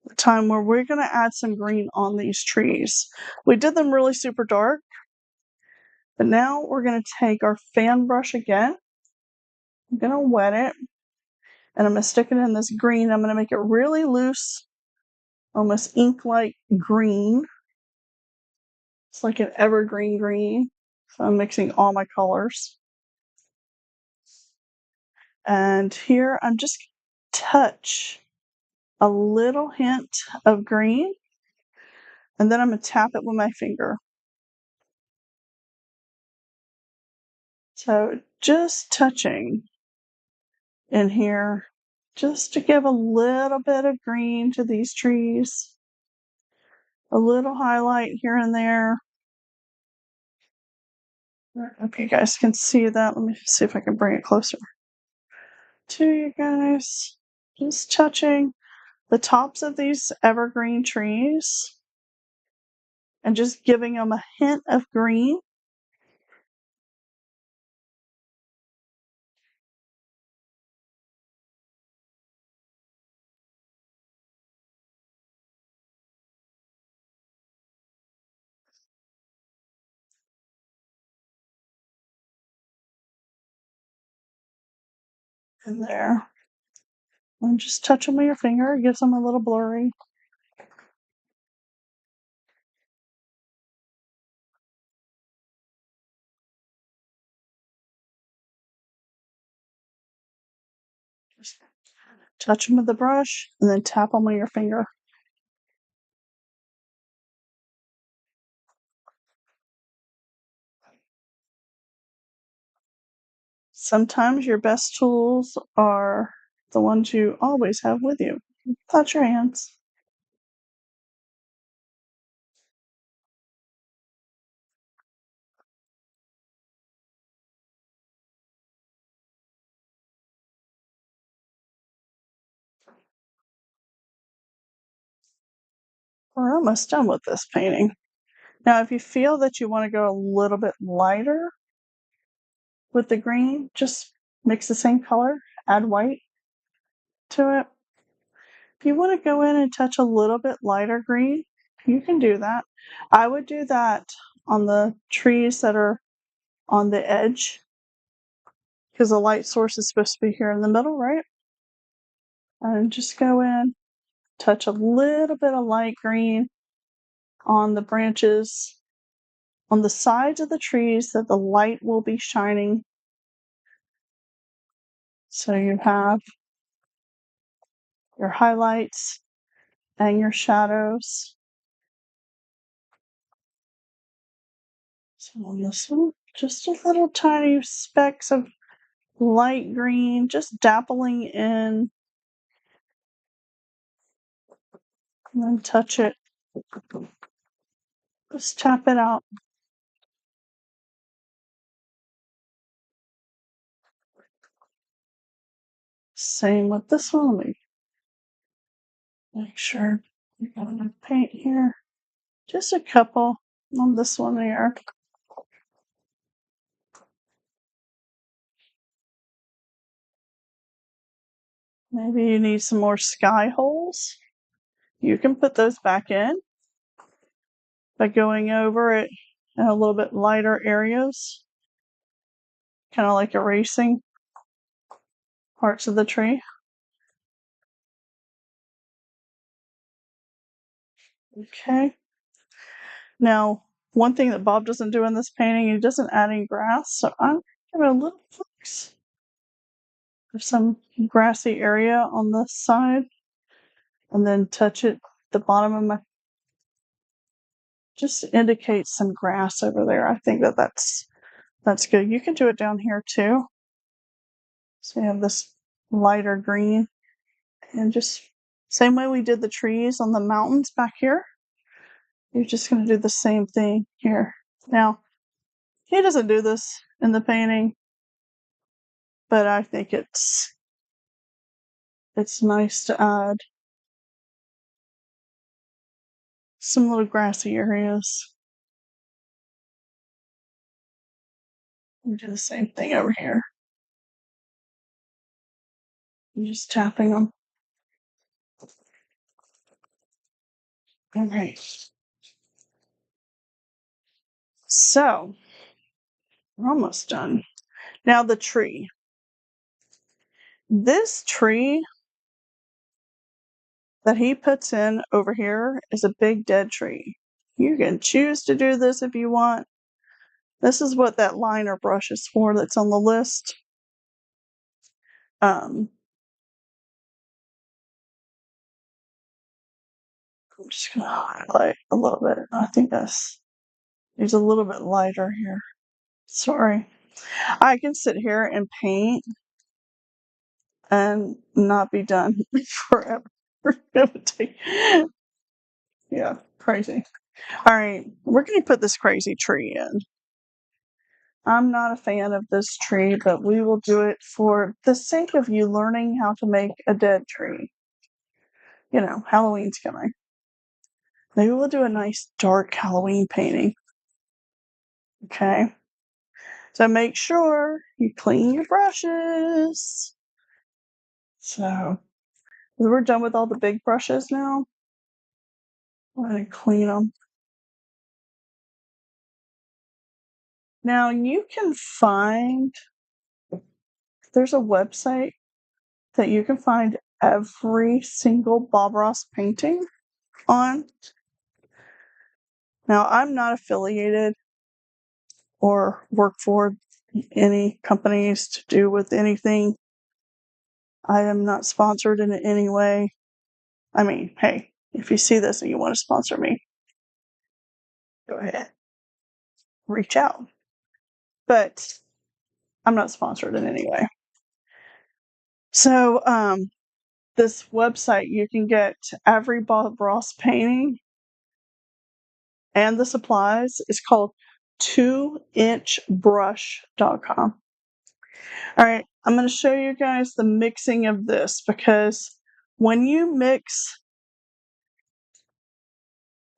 the time where we're going to add some green on these trees. We did them really super dark, but now we're going to take our fan brush again. I'm going to wet it, and I'm going to stick it in this green. I'm going to make it really loose, almost ink-like green. It's like an evergreen green. So I'm mixing all my colors. And here I'm just going to touch a little hint of green, and then I'm going to tap it with my finger. So just touching in here, just to give a little bit of green to these trees, a little highlight here and there. I hope you guys can see that. Let me see if I can bring it closer to you guys. Just touching the tops of these evergreen trees and just giving them a hint of green. In there. And just touch them with your finger. It gives them a little blurry. Just touch them with the brush and then tap them with your finger. Sometimes your best tools are the ones you always have with you. Touch your hands. We're almost done with this painting. Now, if you feel that you want to go a little bit lighter with the green, just mix the same color, add white to it. If you want to go in and touch a little bit lighter green, you can do that. I would do that on the trees that are on the edge because the light source is supposed to be here in the middle, right? And just go in, touch a little bit of light green on the branches, on the sides of the trees that the light will be shining. So you have your highlights and your shadows. So on this one, just a little tiny specks of light green, just dappling in, and then touch it. Just tap it out. Same with this one. Let me make sure we got enough paint here. Just a couple on this one here. Maybe you need some more sky holes. You can put those back in by going over it in a little bit lighter areas, kind of like erasing parts of the tree. Okay. Now, one thing that Bob doesn't do in this painting, he doesn't add any grass, so I'm giving a little flicks of some grassy area on this side, and then touch it the bottom of my just indicates some grass over there. I think that's good. You can do it down here too. So you have this lighter green, and just same way we did the trees on the mountains back here. You're just going to do the same thing here. Now, he doesn't do this in the painting, but I think it's nice to add some little grassy areas. We do the same thing over here. I'm just tapping them. All right. So, we're almost done. Now the tree. This tree that he puts in over here is a big dead tree. You can choose to do this if you want. This is what that liner brush is for that's on the list. I'm just going to highlight a little bit. I think it's a little bit lighter here. Sorry. I can sit here and paint and not be done forever. It would take, yeah, crazy. All right, we're going to put this crazy tree in. I'm not a fan of this tree, but we will do it for the sake of you learning how to make a dead tree. You know, Halloween's coming. Maybe we'll do a nice dark Halloween painting. Okay. So make sure you clean your brushes. So we're done with all the big brushes now. I'm going to clean them. Now you can find, there's a website that you can find every single Bob Ross painting on. Now I'm not affiliated or work for any companies to do with anything. I am not sponsored in any way. I mean, hey, if you see this and you want to sponsor me, go ahead, reach out. But I'm not sponsored in any way. So, this website, you can get every Bob Ross painting and the supplies. Is called 2inchbrush.com. All right, I'm going to show you guys the mixing of this, because when you mix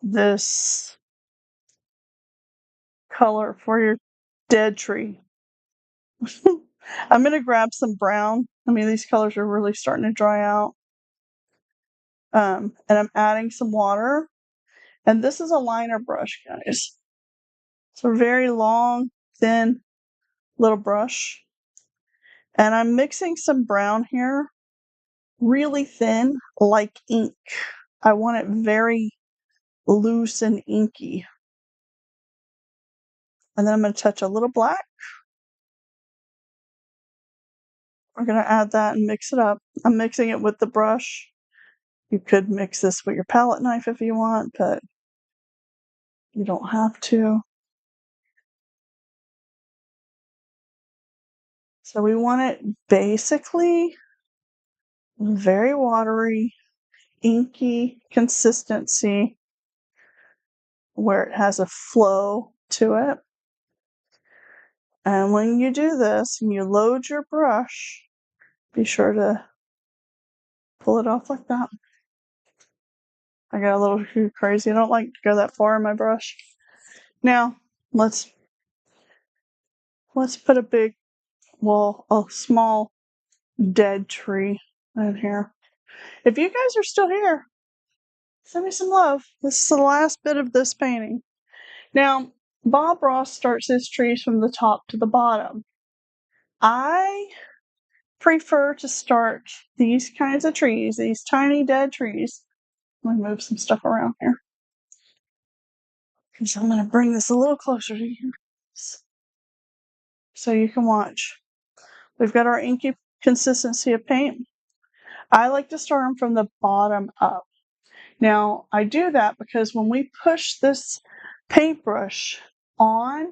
this color for your dead tree, I'm going to grab some brown. I mean, these colors are really starting to dry out. And I'm adding some water. And this is a liner brush, guys. It's a very long, thin little brush. And I'm mixing some brown here, really thin, like ink. I want it very loose and inky. And then I'm going to touch a little black. We're going to add that and mix it up. I'm mixing it with the brush. You could mix this with your palette knife if you want, but you don't have to. So we want it basically very watery, inky consistency where it has a flow to it. And when you do this and you load your brush, be sure to pull it off like that. I got a little too crazy. I don't like to go that far in my brush. Now, let's put a small dead tree in here. If you guys are still here, send me some love. This is the last bit of this painting. Now, Bob Ross starts his trees from the top to the bottom. I prefer to start these kinds of trees, these tiny dead trees. Let me move some stuff around here, because I'm going to bring this a little closer to you so you can watch. We've got our inky consistency of paint. I like to start them from the bottom up. Now, I do that because when we push this paintbrush on.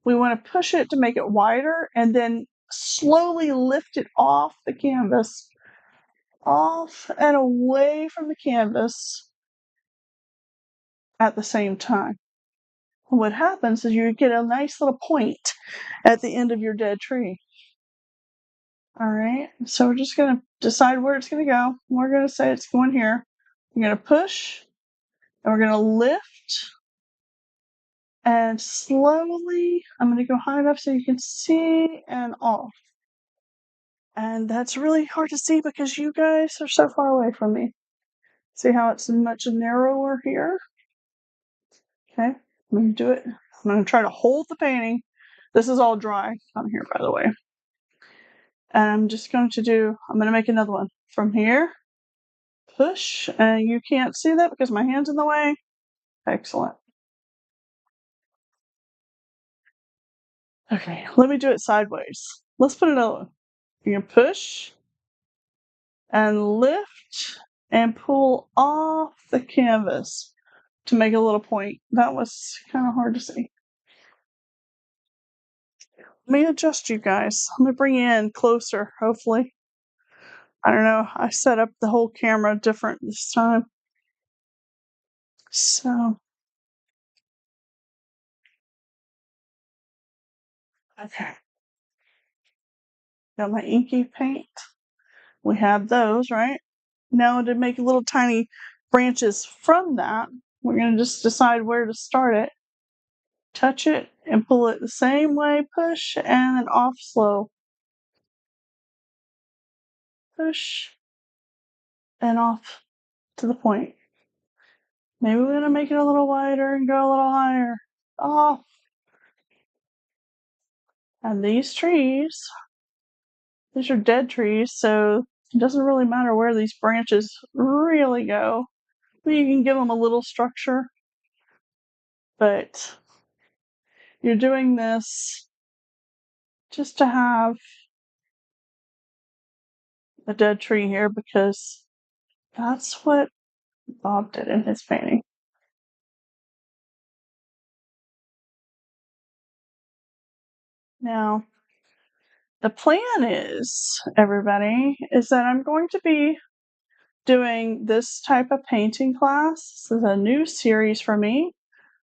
We want to push it to make it wider and then slowly lift it off the canvas, off and away from the canvas at the same time. What happens is you get a nice little point at the end of your dead tree. All right, so we're just going to decide where it's going to go. We're going to say it's going here. We're going to push, and we're going to lift, and slowly, I'm going to go high enough so you can see, and off. And that's really hard to see because you guys are so far away from me. See how it's much narrower here? Okay, I'm going to do it. I'm going to try to hold the painting. This is all dry on here, by the way. And I'm just going to I'm going to make another one from here. Push, and you can't see that because my hand's in the way. Excellent. Okay, let me do it sideways. Let's put another one. You can push and lift and pull off the canvas to make a little point. That was kind of hard to see. Let me adjust you guys. Let me bring you in closer, hopefully. I don't know. I set up the whole camera different this time. So, okay. Got my inky paint. We have those, right? Now to make little tiny branches from that, we're going to just decide where to start it. Touch it and pull it the same way, push, and then off slow. Push, and off to the point. Maybe we're going to make it a little wider and go a little higher. Off. And these are dead trees, so it doesn't really matter where these branches really go. You can give them a little structure, but you're doing this just to have a dead tree here because that's what Bob did in his painting. Now, the plan is, everybody, is that I'm going to be doing this type of painting class. This is a new series for me.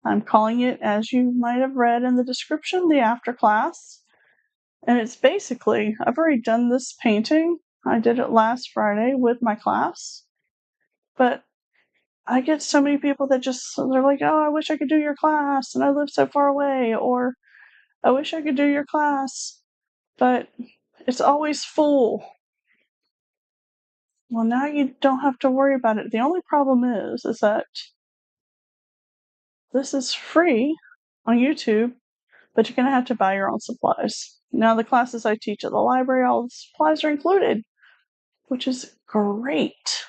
I'm calling it, as you might have read in the description, the after class. And it's basically, I've already done this painting. I did it last Friday with my class. But I get so many people that they're like, oh, I wish I could do your class, and I live so far away, or I wish I could do your class, but it's always full. Well, now you don't have to worry about it. The only problem is that this is free on YouTube, but you're going to have to buy your own supplies. Now, the classes I teach at the library, all the supplies are included, which is great.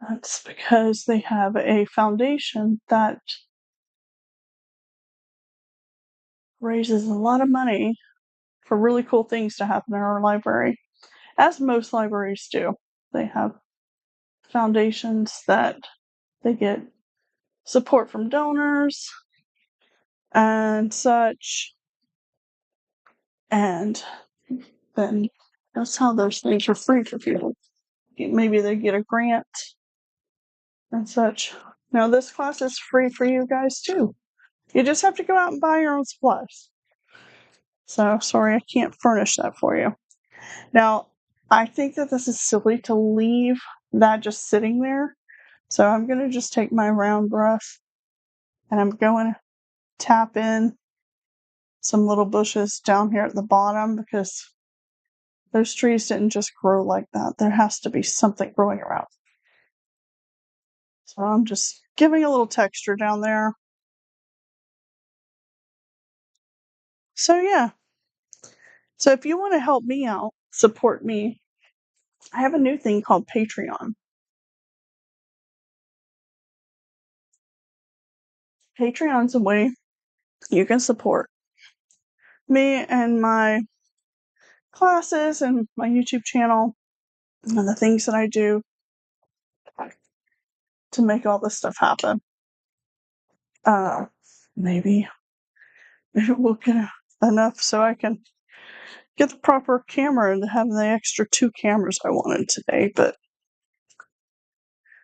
That's because they have a foundation that raises a lot of money for really cool things to happen in our library, as most libraries do. They have foundations that they get support from donors and such, and then that's how those things are free for people. Maybe they get a grant and such. Now, this class is free for you guys too. You just have to go out and buy your own supplies. So, sorry, I can't furnish that for you. Now, I think that this is silly to leave that just sitting there. So I'm going to just take my round brush and I'm going to tap in some little bushes down here at the bottom because those trees didn't just grow like that. There has to be something growing around. So I'm just giving a little texture down there. So yeah. So if you want to help me out, support me, I have a new thing called Patreon. Patreon's a way you can support me and my classes and my YouTube channel and the things that I do to make all this stuff happen. maybe we'll get enough so I can get the proper camera and have the extra 2 cameras I wanted today, but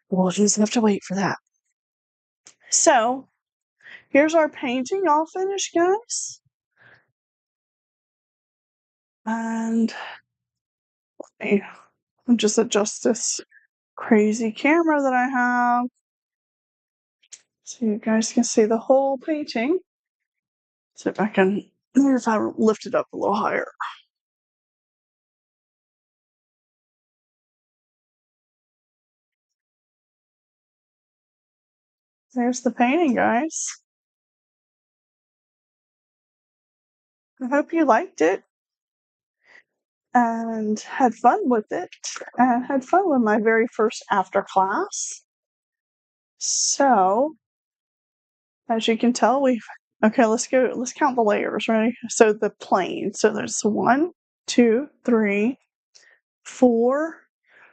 we'll just have to wait for that. So, here's our painting all finished, guys. And let me just adjust this crazy camera that I have so you guys can see the whole painting. See if I can, maybe if I lift it up a little higher. There's the painting, guys. I hope you liked it and had fun with it and had fun with my very first after class. So, as you can tell, okay, let's count the layers, ready? So the plane. So there's 1, 2, 3, 4,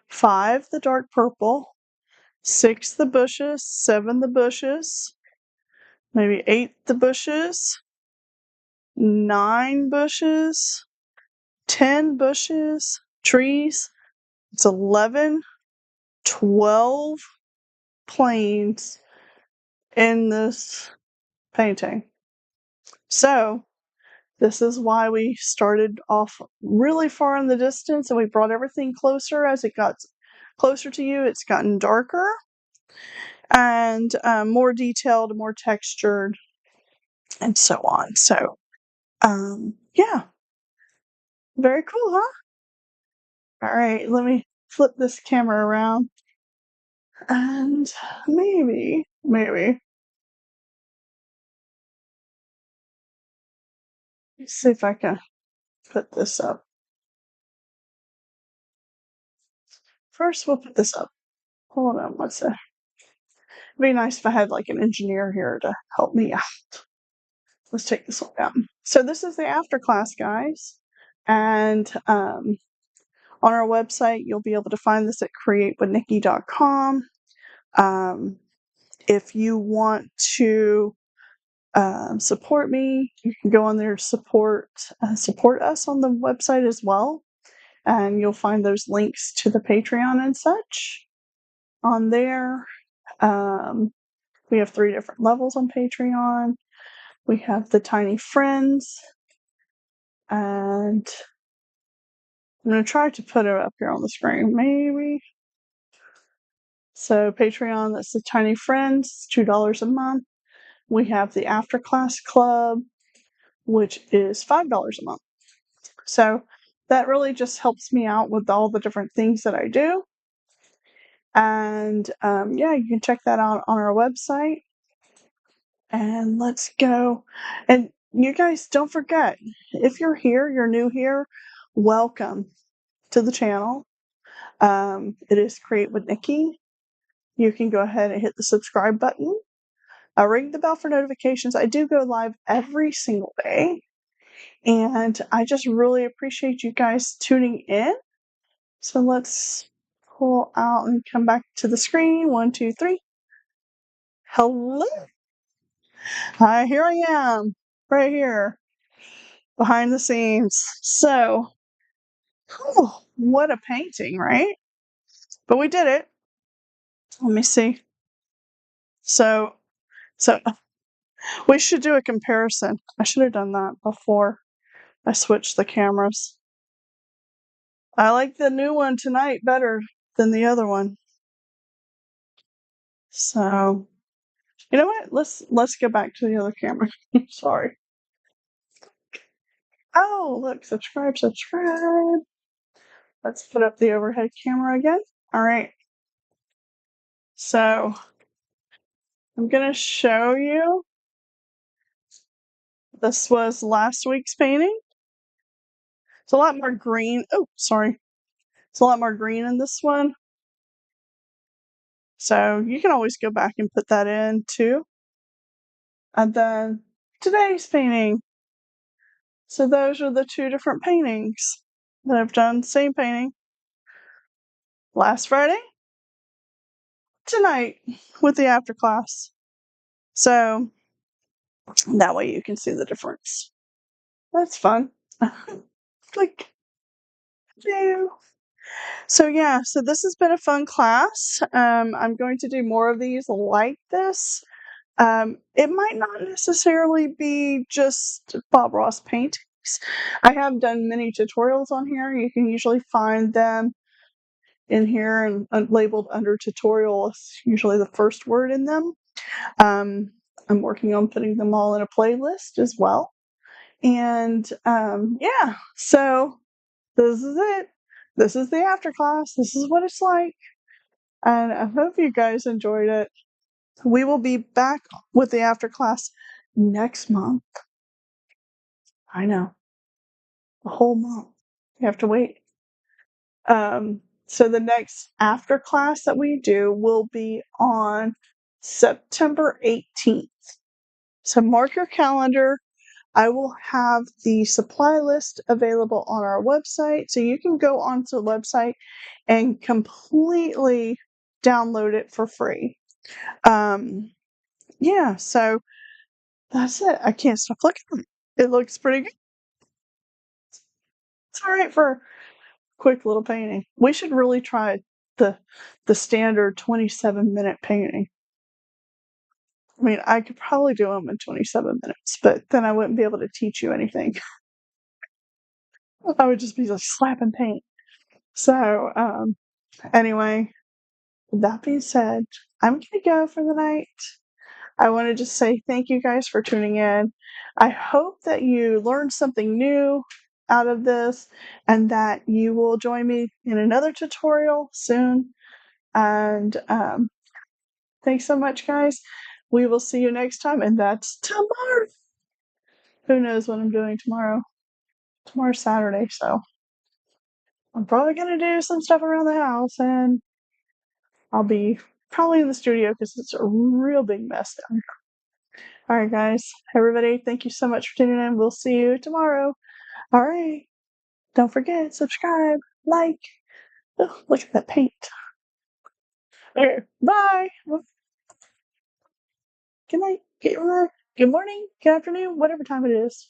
5, the dark purple, 6, the bushes, 7, the bushes, maybe 8, the bushes, 9 bushes, 10 bushes, trees. It's 11, 12 planes in this painting. So, this is why we started off really far in the distance and we brought everything closer. As it got closer to you, it's gotten darker and more detailed, more textured, and so on. So, yeah, very cool, huh? All right, let me flip this camera around and maybe, let's see if I can put this up. First, we'll put this up. Hold on, what's that? It'd be nice if I had like an engineer here to help me out. Let's take this one down. So this is the after class, guys. And on our website, you'll be able to find this at createwithnickie.com. If you want to support me, you can go on there, support us on the website as well. And you'll find those links to the Patreon and such on there. We have 3 different levels on Patreon. We have the Tiny Friends, and I'm going to try to put it up here on the screen, maybe. So Patreon, that's the Tiny Friends, $2 a month. We have the After Class Club, which is $5 a month. So that really just helps me out with all the different things that I do. And yeah, you can check that out on our website. And let's go. And you guys, don't forget, if you're here, you're new here, welcome to the channel. It is Create with Nickie. You can go ahead and hit the subscribe button. Ring the bell for notifications. I do go live every single day. And I just really appreciate you guys tuning in. So let's pull out and come back to the screen. 1, 2, 3. Hello. Hi, here I am. Right here. Behind the scenes. So, what a painting, right? But we did it. Let me see. So we should do a comparison. I should have done that before I switched the cameras. I like the new one tonight better than the other one. So, you know what? Let's go back to the other camera. Sorry. Oh, look, subscribe. Let's put up the overhead camera again. All right. So, I'm going to show you. This was last week's painting. It's a lot more green. Oh, sorry. It's a lot more green in this one. So you can always go back and put that in too. And then today's painting. So those are the 2 different paintings that I've done. Same painting. Last Friday, tonight with the after class. So That way you can see the difference. That's fun. Like, ew. So yeah, so this has been a fun class. I'm going to do more of these like this. It might not necessarily be just Bob Ross paintings. I have done many tutorials on here. You can usually find them in here and labeled under tutorial. It's usually the first word in them. I'm working on putting them all in a playlist as well. And yeah, so this is it. This is the after class. This is what it's like. And I hope you guys enjoyed it. We will be back with the after class next month. I know, a whole month. You have to wait. So the next after class that we do will be on September 18th. So mark your calendar. I will have the supply list available on our website. So you can go onto the website and completely download it for free. Yeah, so that's it. I can't stop looking at it. It looks pretty good. It's all right for a quick little painting. We should really try the standard 27-minute painting. I mean, I could probably do them in 27 minutes, but then I wouldn't be able to teach you anything. I would just be like slapping paint. So, anyway, with that being said, I'm gonna go for the night. I want to just say thank you guys for tuning in. I hope that you learned something new out of this and that you will join me in another tutorial soon. And thanks so much, guys. We will see you next time, and that's tomorrow. Who knows what I'm doing tomorrow? Tomorrow's Saturday, so I'm probably going to do some stuff around the house, and I'll be probably in the studio because it's a real big mess down here. All right, guys. Everybody, thank you so much for tuning in. We'll see you tomorrow. All right. Don't forget, subscribe, like. Oh, look at that paint. Okay, bye. Good night. Good morning. Good afternoon. Whatever time it is.